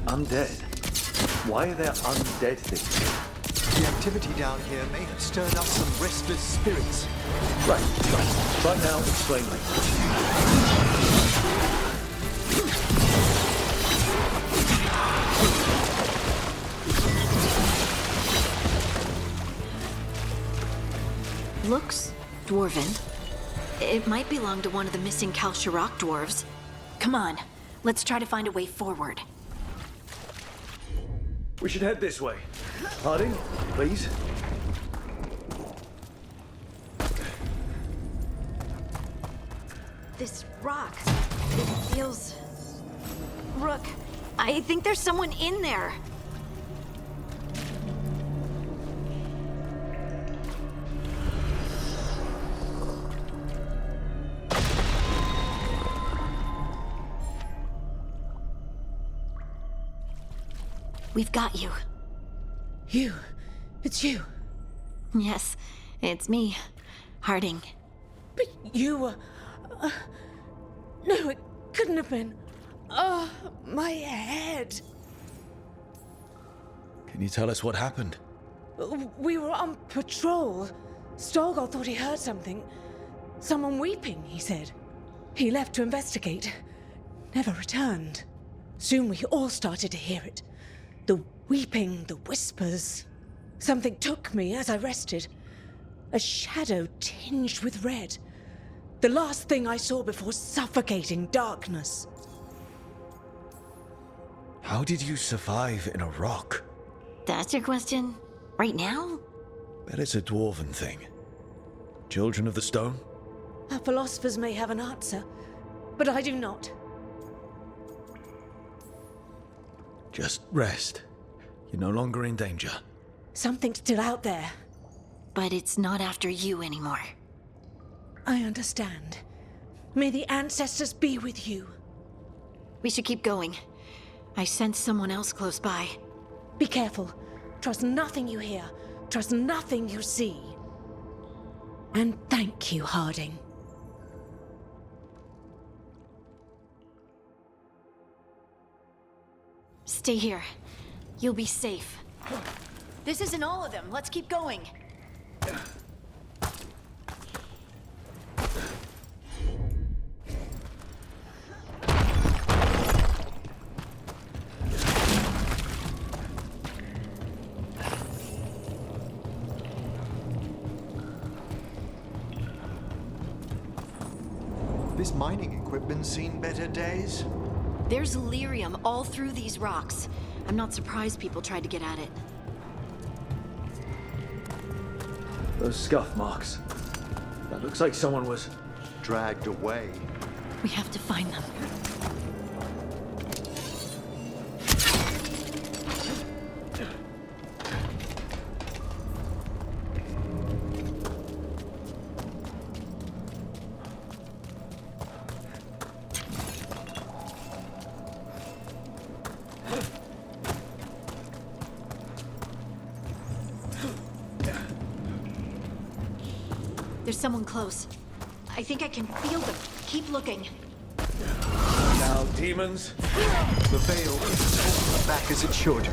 Undead? Why are there undead things? The activity down here may have stirred up some restless spirits. Right. Right now, explain later. Looks dwarven. It might belong to one of the missing Kal'Sharok dwarves. Come on, let's try to find a way forward. We should head this way. Harding, please. This rock, it feels... Rook, I think there's someone in there. We've got you. You? It's you? Yes, it's me, Harding. But you were... no, it couldn't have been. Oh, my head. Can you tell us what happened? We were on patrol. Storgol thought he heard something. Someone weeping, he said. He left to investigate. Never returned. Soon we all started to hear it. The weeping, the whispers. Something took me as I rested. A shadow tinged with red. The last thing I saw before suffocating darkness. How did you survive in a rock? That's your question? Right now? Bet it's a dwarven thing. Children of the stone? Our philosophers may have an answer, but I do not. Just rest. You're no longer in danger. Something's still out there. But it's not after you anymore. I understand. May the ancestors be with you. We should keep going. I sense someone else close by. Be careful. Trust nothing you hear. Trust nothing you see. And thank you, Harding. Stay here. You'll be safe. This isn't all of them. Let's keep going. This mining equipment's seen better days. There's lyrium all through these rocks. I'm not surprised people tried to get at it. Those scuff marks. That looks like someone was dragged away. We have to find them. There's someone close. I think I can feel them. Keep looking. Now, demons. The veil is back as it should.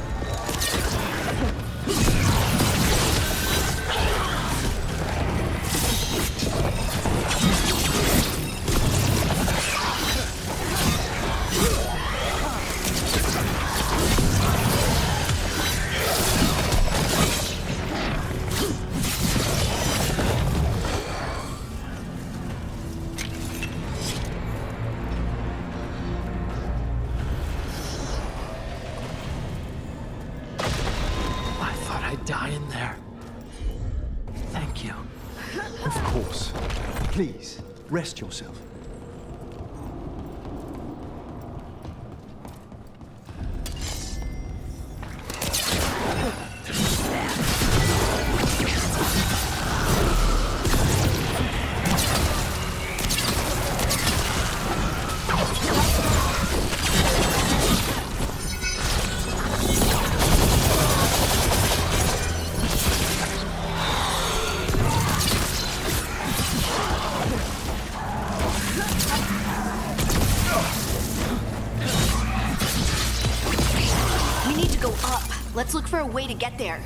Please, rest yourself. Let's look for a way to get there.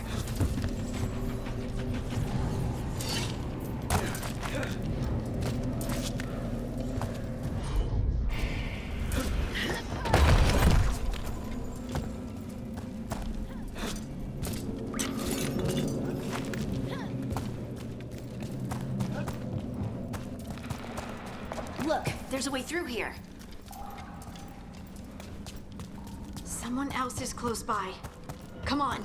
Look, there's a way through here. Someone else is close by. Come on.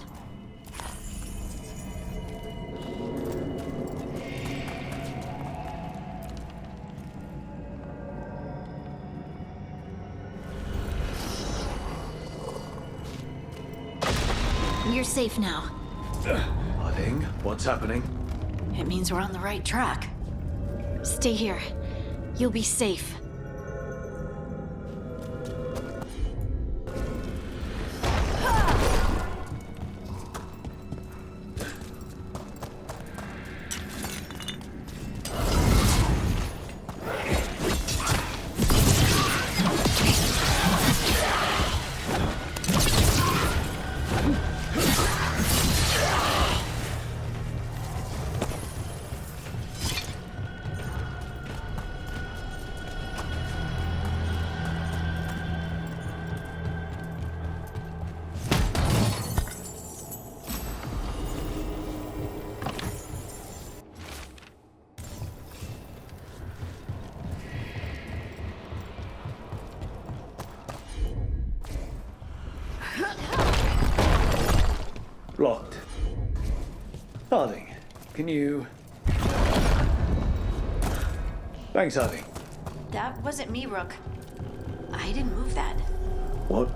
You're safe now. Harding, what's happening? It means we're on the right track. Stay here. You'll be safe. Locked. Harding, can you... Thanks, Harding. That wasn't me, Rook. I didn't move that. What?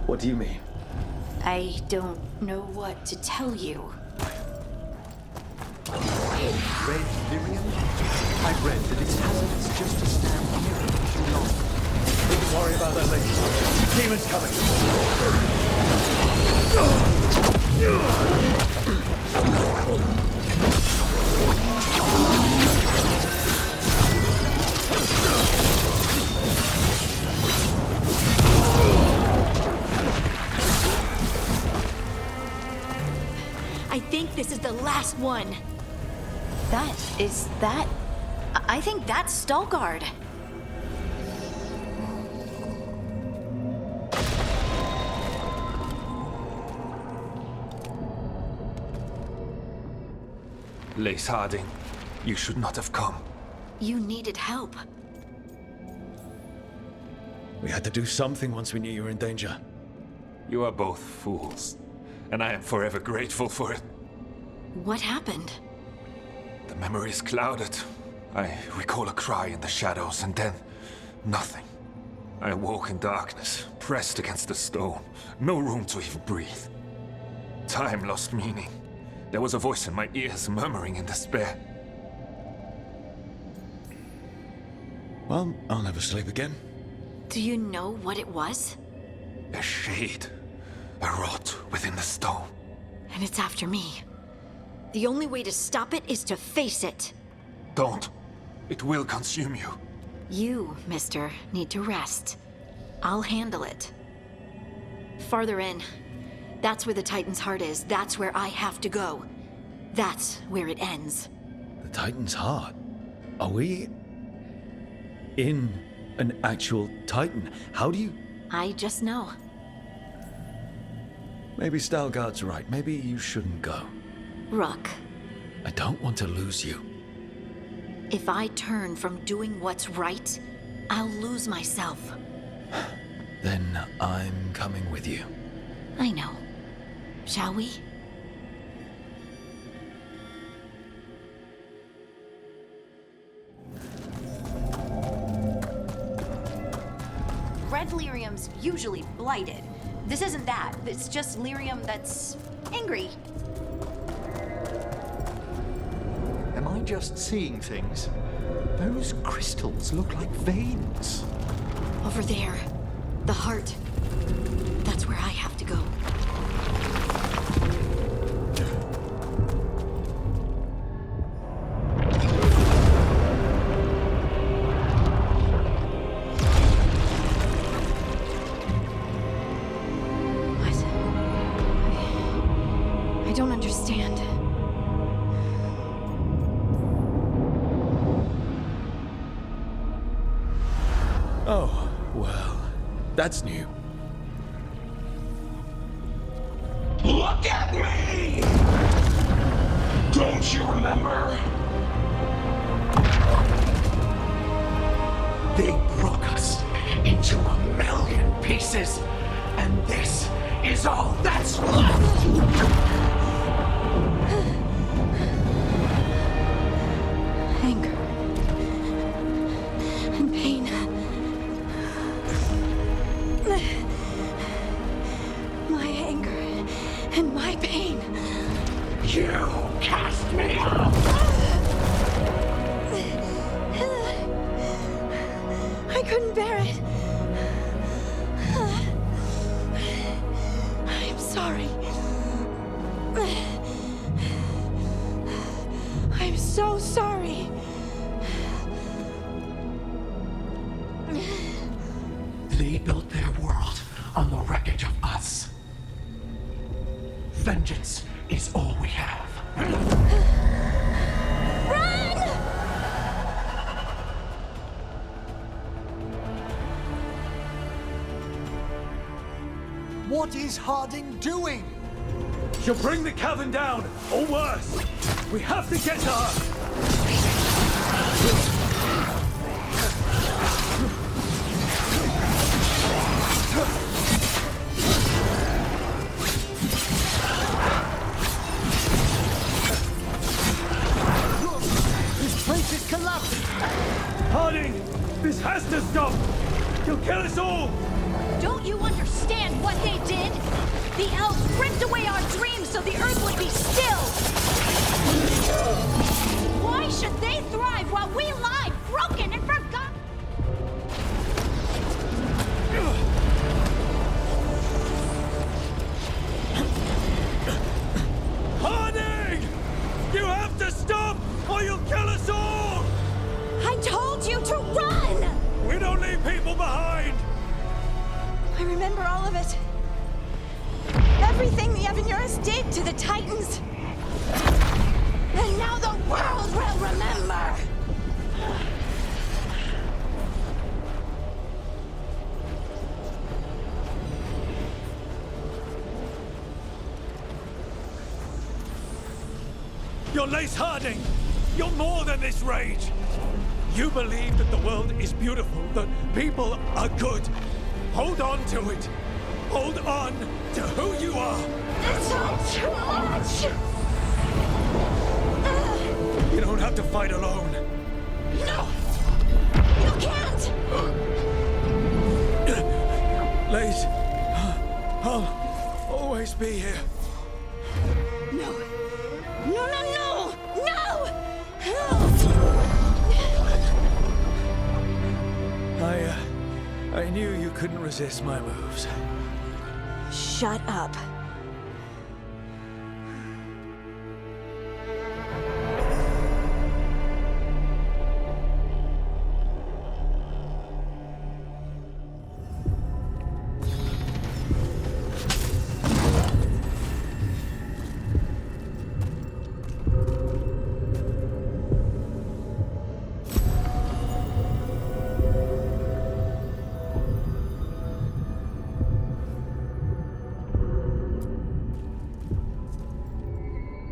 What do you mean? I don't know what to tell you. Red Lyrium? I've read that it's hazardous just to stand near it too long. We can worry about that later. Demons coming! I think this is the last one. I think that's Stalguard. Lace Harding, you should not have come. You needed help. We had to do something once we knew you were in danger. You are both fools, and I am forever grateful for it. What happened? The memory is clouded. I recall a cry in the shadows, and then nothing. I awoke in darkness, pressed against the stone. No room to even breathe. Time lost meaning. There was a voice in my ears murmuring in despair. Well, I'll never sleep again. Do you know what it was? A shade. A rot within the stone. And it's after me. The only way to stop it is to face it. Don't. It will consume you. You, mister, need to rest. I'll handle it. Farther in. That's where the Titan's heart is. That's where I have to go. That's where it ends. The Titan's heart? Are we in an actual Titan? How do you... I just know. Maybe Stalgard's right. Maybe you shouldn't go. Rook. I don't want to lose you. If I turn from doing what's right, I'll lose myself. Then I'm coming with you. I know. Shall we? Red lyrium's usually blighted. This isn't that. It's just lyrium that's angry. Am I just seeing things? Those crystals look like veins. Over there. The heart. That's where I have to go. I don't understand. Oh, well, that's new. Look at me! Don't you remember? They broke us into 1,000,000 pieces, and this is all that's left! Anger. And pain. My anger and my pain. You cast me out! I couldn't bear it. I'm sorry. I'm so sorry. They built their world on the wreckage of us. Vengeance is all we have. Run! What is Harding doing? She'll bring the cavern down, or worse. We have to get to her. This place is collapsing! Harding, this has to stop. You'll kill us all. Don't you understand what they did? The elves ripped away our dreams so the earth would be still! Why should they thrive while we lie, broken and forgotten? Harding! You have to stop, or you'll kill us all! I told you to run! We don't leave people behind! I remember all of it. Everything the Evanuris did to the Titans. And now the world will remember! You're Lace Harding! You're more than this rage! You believe that the world is beautiful, that people are good. Hold on to it. Hold on to who you are. It's all too much! You don't have to fight alone. No! You can't! Lace, I'll always be here. No! No, no, no! No! I knew you couldn't resist my moves. Shut up.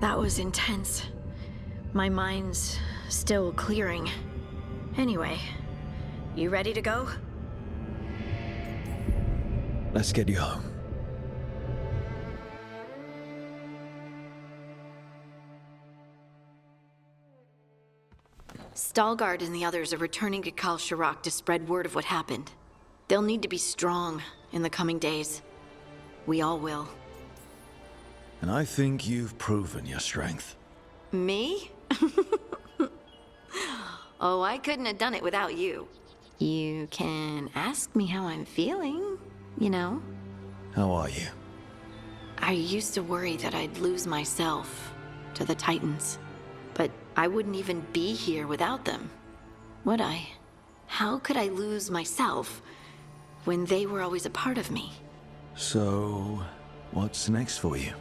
That was intense. My mind's still clearing. Anyway, you ready to go? Let's get you home. Stalgard and the others are returning to Kal Shirak to spread word of what happened. They'll need to be strong in the coming days. We all will. And I think you've proven your strength. Me? Oh, I couldn't have done it without you. You can ask me how I'm feeling, you know? How are you? I used to worry that I'd lose myself to the Titans. But I wouldn't even be here without them, would I? How could I lose myself when they were always a part of me? So, what's next for you?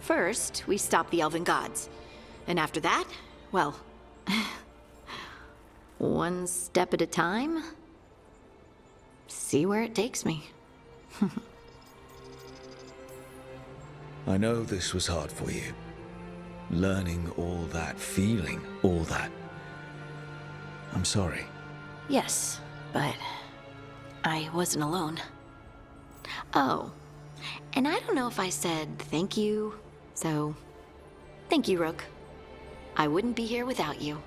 First, we stop the elven gods. And after that, well, one step at a time. See where it takes me. I know this was hard for you. Learning all that, feeling all that. I'm sorry. Yes, but I wasn't alone. Oh, and I don't know if I said thank you, so thank you, Rook. I wouldn't be here without you.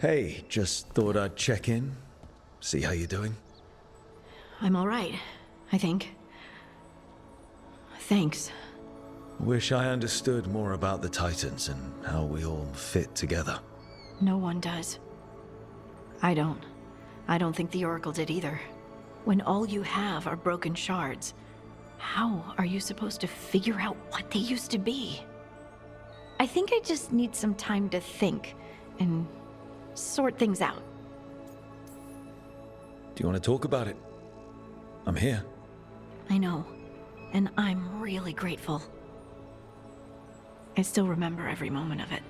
Hey, just thought I'd check in, see how you're doing. I'm all right, I think. Thanks. Wish I understood more about the Titans and how we all fit together. No one does. I don't. I don't think the Oracle did either. When all you have are broken shards, how are you supposed to figure out what they used to be? I think I just need some time to think and sort things out. Do you want to talk about it? I'm here. I know, and I'm really grateful. I still remember every moment of it.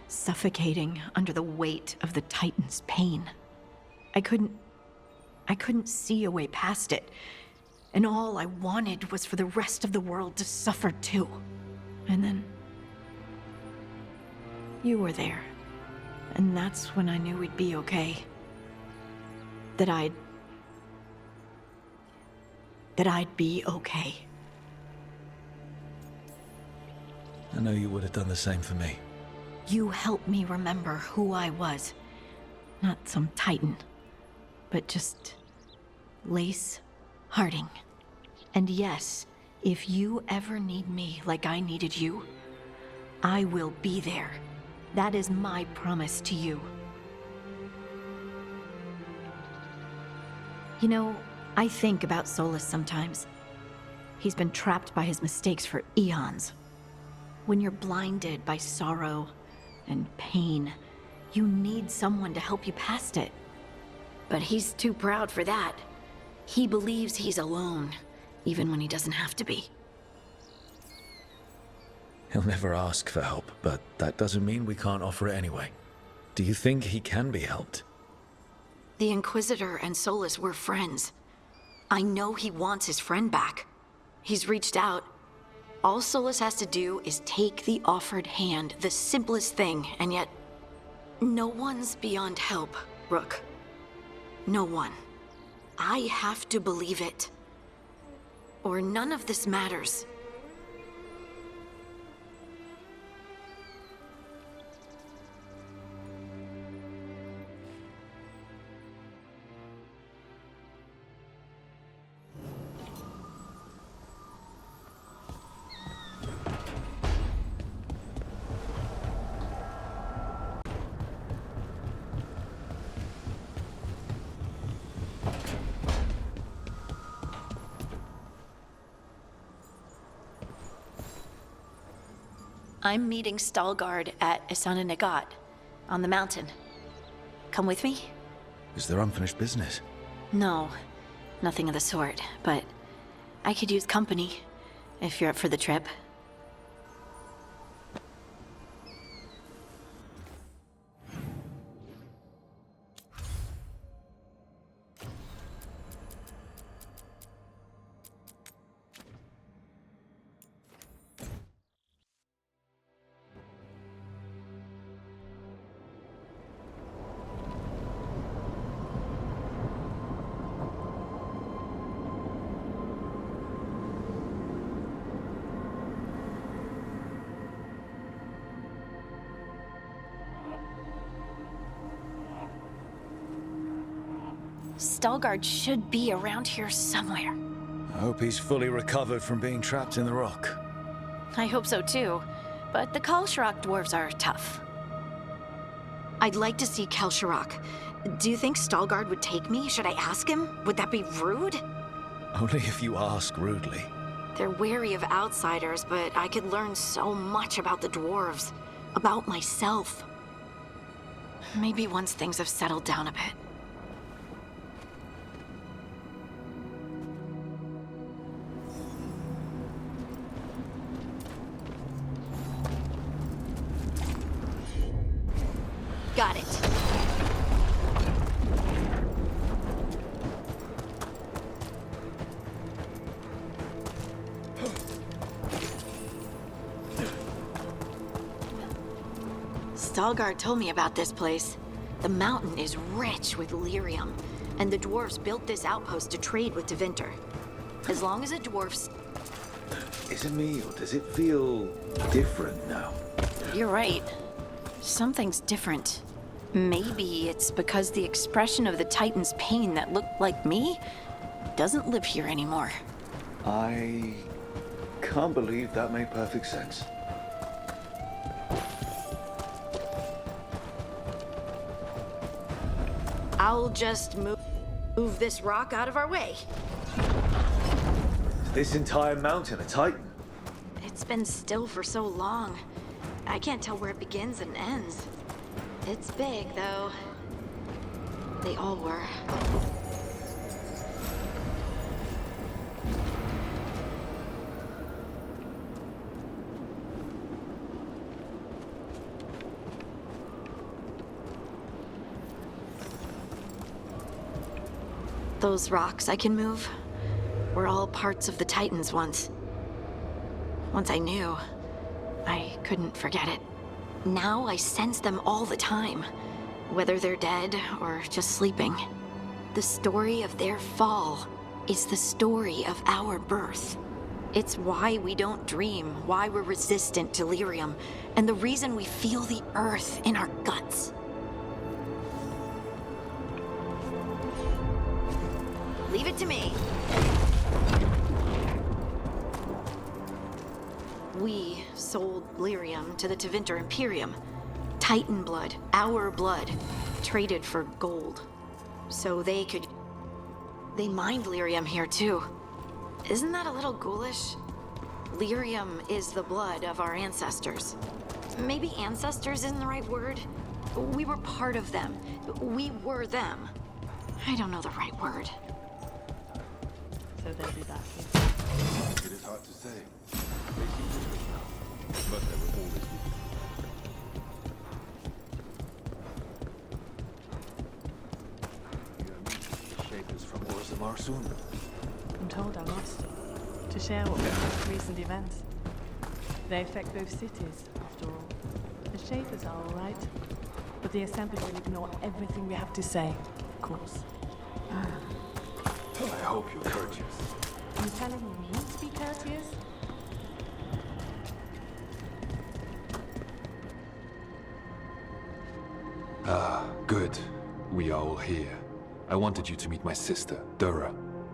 Suffocating under the weight of the Titan's pain. I couldn't see a way past it, and all I wanted was for the rest of the world to suffer too. And then you were there, and that's when I knew we'd be okay. That I'd be okay. I know you would have done the same for me. You helped me remember who I was. Not some Titan, but just Lace Harding. And yes, if you ever need me like I needed you, I will be there. That is my promise to you. You know, I think about Solas sometimes. He's been trapped by his mistakes for eons. When you're blinded by sorrow and pain, you need someone to help you past it. But he's too proud for that. He believes he's alone, even when he doesn't have to be. He'll never ask for help, but that doesn't mean we can't offer it anyway. Do you think he can be helped? The Inquisitor and Solas were friends. I know he wants his friend back. He's reached out. All Solas has to do is take the offered hand, the simplest thing, and yet no one's beyond help, Rook. No one. I have to believe it. Or none of this matters. I'm meeting Stalgard at Esanenegat, on the mountain. Come with me? Is there unfinished business? No, nothing of the sort, but I could use company, if you're up for the trip. Stalgard should be around here somewhere. I hope he's fully recovered from being trapped in the rock. I hope so too, but the Kalsharok dwarves are tough. I'd like to see Kalsharok. Do you think Stalgard would take me? Should I ask him? Would that be rude? Only if you ask rudely. They're wary of outsiders, but I could learn so much about the dwarves. About myself. Maybe once things have settled down a bit. Got it. Stalgard told me about this place. The mountain is rich with lyrium, and the dwarves built this outpost to trade with Tevinter. As long as the dwarves... Is it me, or does it feel different now? You're right. Something's different. Maybe it's because the expression of the Titan's pain that looked like me doesn't live here anymore. I can't believe that made perfect sense. I'll just move this rock out of our way. This entire mountain a Titan? It's been still for so long. I can't tell where it begins and ends. It's big, though. They all were. Those rocks I can move were all parts of the Titans once. Once I knew, I couldn't forget it. Now I sense them all the time, whether they're dead or just sleeping. The story of their fall is the story of our birth. It's why we don't dream, why we're resistant to lyrium, and the reason we feel the earth in our guts. Leave it to me. We sold lyrium to the Tevinter Imperium. Titan blood, our blood, traded for gold. So they mined lyrium here too. Isn't that a little ghoulish? Lyrium is the blood of our ancestors. Maybe ancestors isn't the right word. We were part of them. We were them. I don't know the right word. So they'll be back. It is hard to say. They seem to switch now, but they will always be. You are meeting the shapers from Orzammar soon. I'm told I must. To share what we know of recent events. They affect both cities, after all. The shapers are all right, but the Assembly will ignore everything we have to say, of course. I hope you're courteous. Are you telling me to be courteous? Ah, good. We are all here. I wanted you to meet my sister, Dura.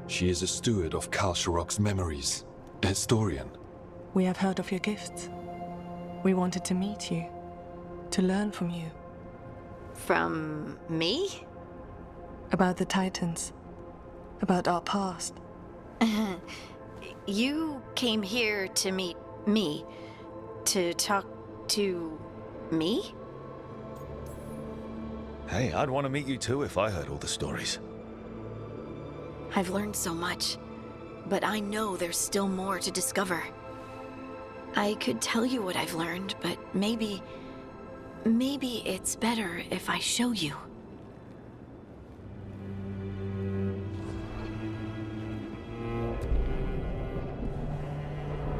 She is a steward of Kalsharok's memories. A historian. We have heard of your gifts. We wanted to meet you. To learn from you. From me? About the Titans. About our past. You came here to meet me. To talk To me? Hey, I'd want to meet you too if I heard all the stories. I've learned so much, but I know there's still more to discover. I could tell you what I've learned, but maybe it's better if I show you.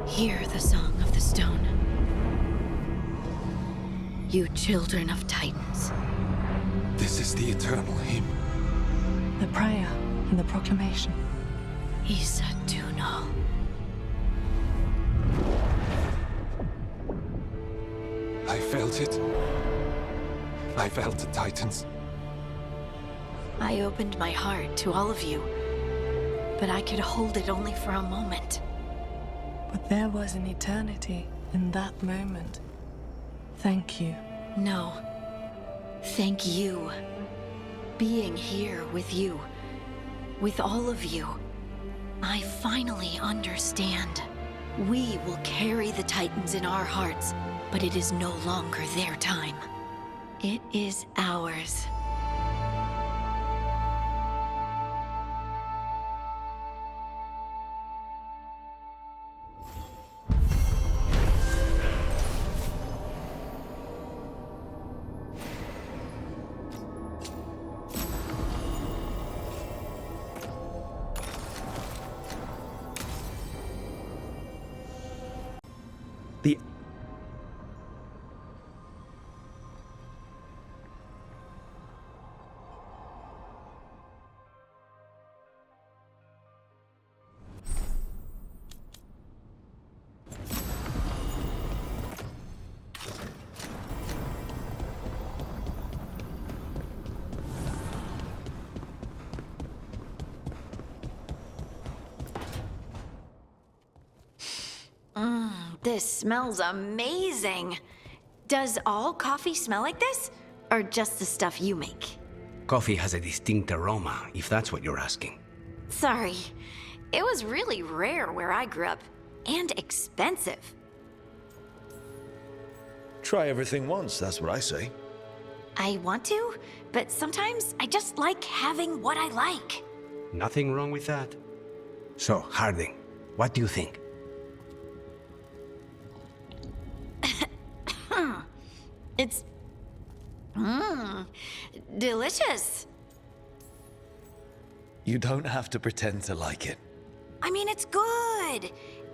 Hear the song of the stone. You children of Titans. This is the eternal hymn. The prayer and the proclamation. Isa Tunal. I felt it. I felt the Titans. I opened my heart to all of you, but I could hold it only for a moment. But there was an eternity in that moment. Thank you. No. Thank you. Being here with you, with all of you, I finally understand. We will carry the Titans in our hearts, but it is no longer their time. It is ours. This smells amazing. Does all coffee smell like this? Or just the stuff you make? Coffee has a distinct aroma, if that's what you're asking. Sorry. It was really rare where I grew up. And expensive. Try everything once, that's what I say. I want to, but sometimes I just like having what I like. Nothing wrong with that. So, Harding, what do you think? It's... delicious. You don't have to pretend to like it. I mean, it's good.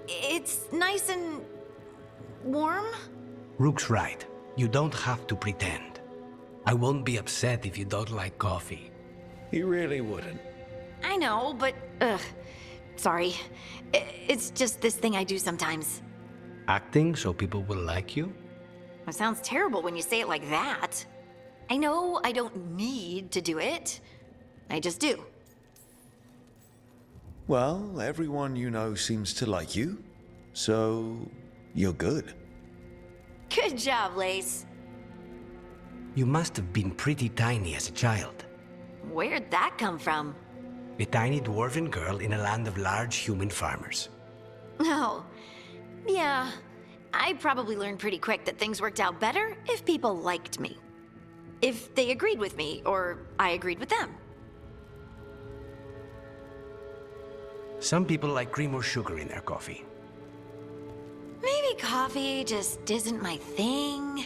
It's nice and... warm? Rook's right. You don't have to pretend. I won't be upset if you don't like coffee. He really wouldn't. I know, but... sorry. It's just this thing I do sometimes. Acting so people will like you? It sounds terrible when you say it like that. I know I don't need to do it. I just do. Well, everyone you know seems to like you, so you're good. Good job, Lace. You must have been pretty tiny as a child. Where'd that come from? A tiny dwarven girl in a land of large human farmers. Oh, yeah. I probably learned pretty quick that things worked out better if people liked me. If they agreed with me, or I agreed with them. Some people like cream or sugar in their coffee. Maybe coffee just isn't my thing.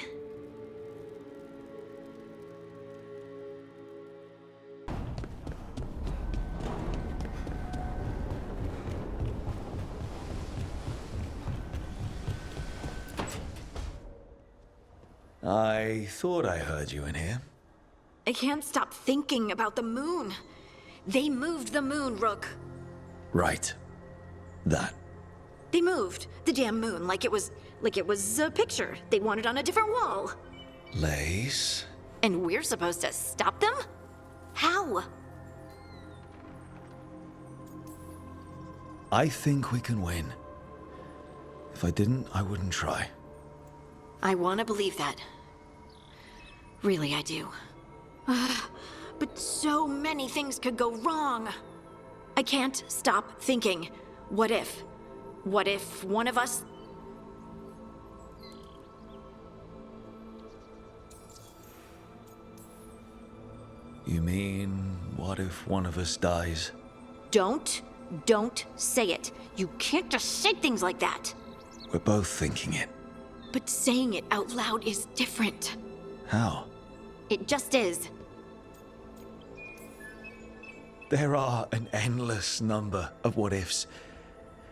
I thought I heard you in here. I can't stop thinking about the moon. They moved the moon, Rook. Right. That. They moved the damn moon like it was a picture they wanted on a different wall. Lace? And we're supposed to stop them? How? I think we can win. If I didn't, I wouldn't try. I want to believe that. Really, I do. But so many things could go wrong. I can't stop thinking, what if? What if one of us... You mean, what if one of us dies? Don't say it. You can't just say things like that. We're both thinking it. But saying it out loud is different. How? It just is. There are an endless number of what-ifs.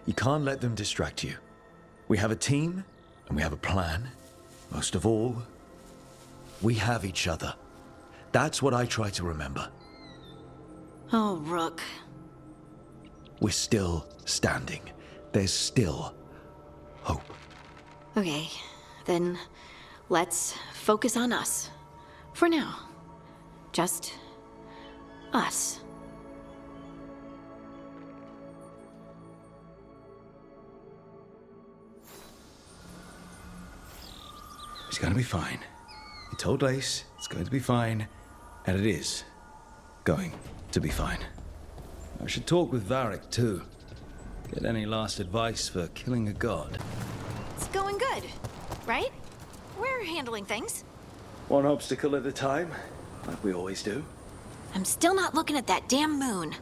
You can't let them distract you. We have a team, and we have a plan. Most of all, we have each other. That's what I try to remember. Oh, Rook. We're still standing. There's still hope. Okay, then let's focus on us. For now. Just us. It's gonna be fine. You told Lace it's going to be fine, and it is going to be fine. I should talk with Varric too. Get any last advice for killing a god. It's going good, right? We're handling things. One obstacle at a time, like we always do. I'm still not looking at that damn moon.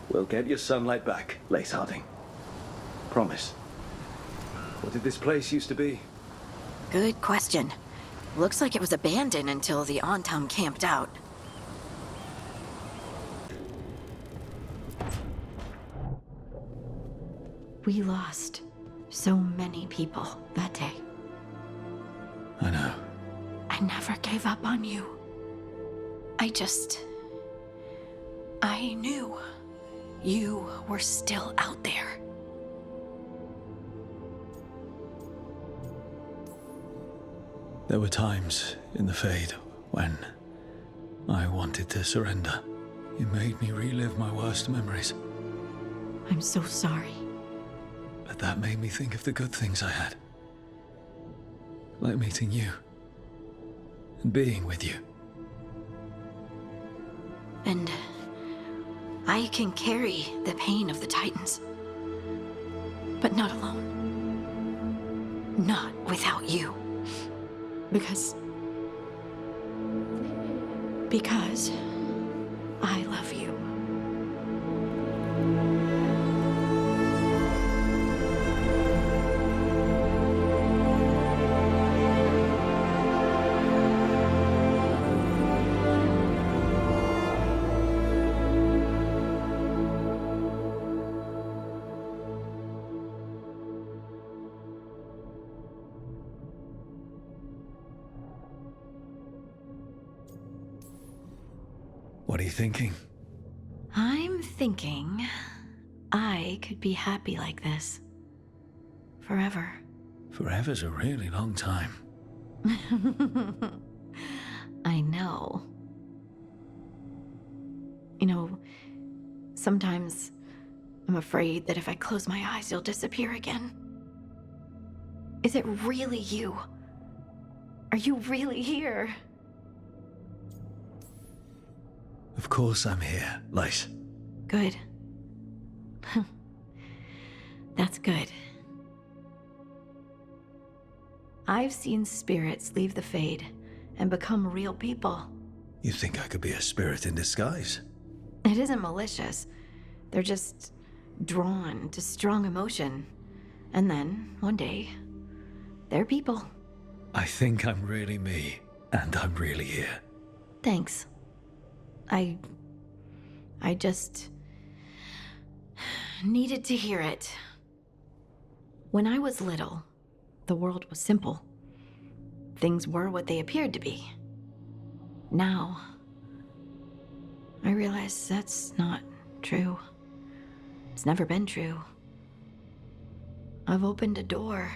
We'll get your sunlight back, Lace Harding. Promise. What did this place used to be? Good question. Looks like it was abandoned until the Antam camped out. We lost so many people that day. I know. I never gave up on you. I knew you were still out there. There were times in the Fade when I wanted to surrender. You made me relive my worst memories. I'm so sorry. But that made me think of the good things I had. Like meeting you. And being with you. And I can carry the pain of the Titans. But not alone. Not without you. Because I love you. What are you thinking? I'm thinking I could be happy like this. Forever. Forever's a really long time. I know. You know, sometimes I'm afraid that if I close my eyes, you'll disappear again. Is it really you? Are you really here? Of course I'm here, Lace. Good. That's good. I've seen spirits leave the Fade and become real people. You think I could be a spirit in disguise? It isn't malicious. They're just drawn to strong emotion. And then, one day, they're people. I think I'm really me, and I'm really here. Thanks. I just needed to hear it. When I was little, the world was simple. Things were what they appeared to be. Now, I realize that's not true. It's never been true. I've opened a door,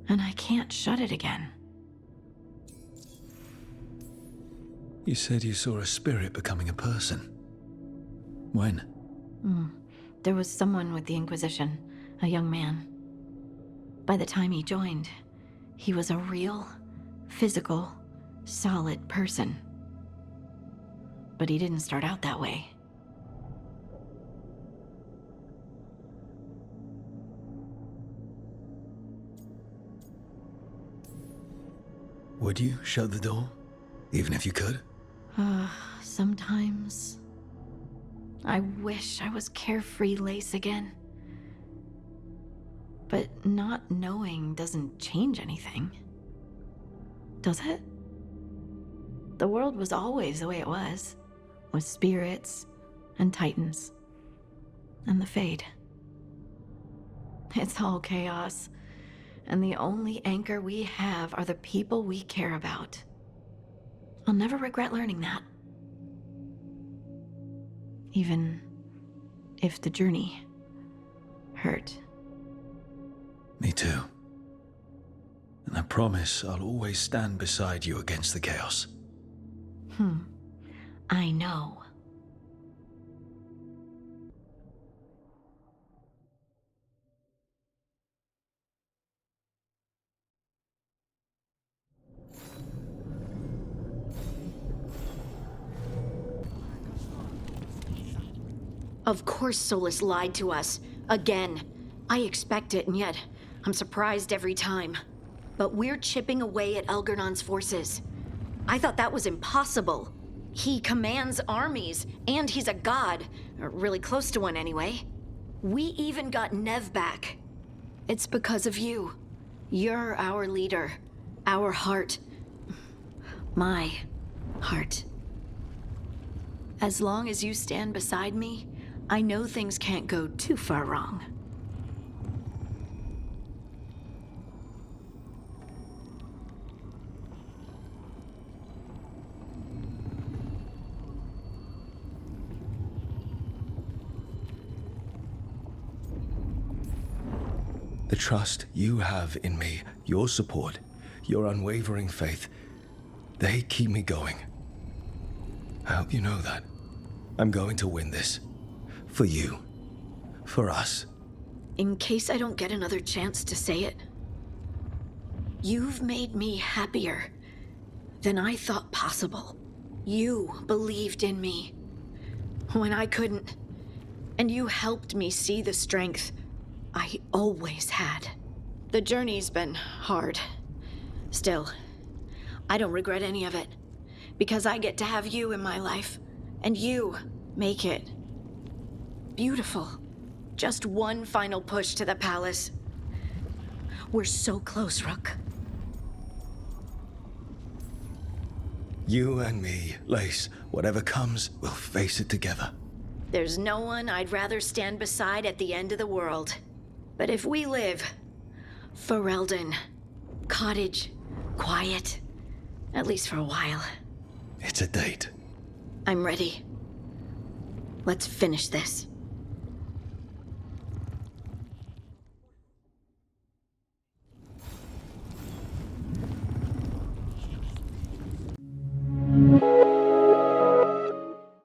and I can't shut it again. You said you saw a spirit becoming a person. When? There was someone with the Inquisition, a young man. By the time he joined, he was a real, physical, solid person. But he didn't start out that way. Would you shut the door? Even if you could? Sometimes I wish I was carefree Lace again. But not knowing doesn't change anything. Does it? The world was always the way it was, with spirits and titans and the Fade. It's all chaos, and the only anchor we have are the people we care about. I'll never regret learning that. Even if the journey hurt. Me too. And I promise I'll always stand beside you against the chaos. I know. Of course Solas lied to us. Again. I expect it, and yet I'm surprised every time. But we're chipping away at Elgar'nan's forces. I thought that was impossible. He commands armies, and he's a god. Or really close to one anyway. We even got Nev back. It's because of you. You're our leader. Our heart. My heart. As long as you stand beside me, I know things can't go too far wrong. The trust you have in me, your support, your unwavering faith, they keep me going. I hope you know that. I'm going to win this. For you. For us. In case I don't get another chance to say it, you've made me happier than I thought possible. You believed in me when I couldn't, and you helped me see the strength I always had. The journey's been hard. Still, I don't regret any of it, because I get to have you in my life, and you make it beautiful. Just one final push to the palace. We're so close, Rook. You and me, Lace, whatever comes, we'll face it together. There's no one I'd rather stand beside at the end of the world. But if we live, Ferelden, cottage, quiet, at least for a while. It's a date. I'm ready. Let's finish this.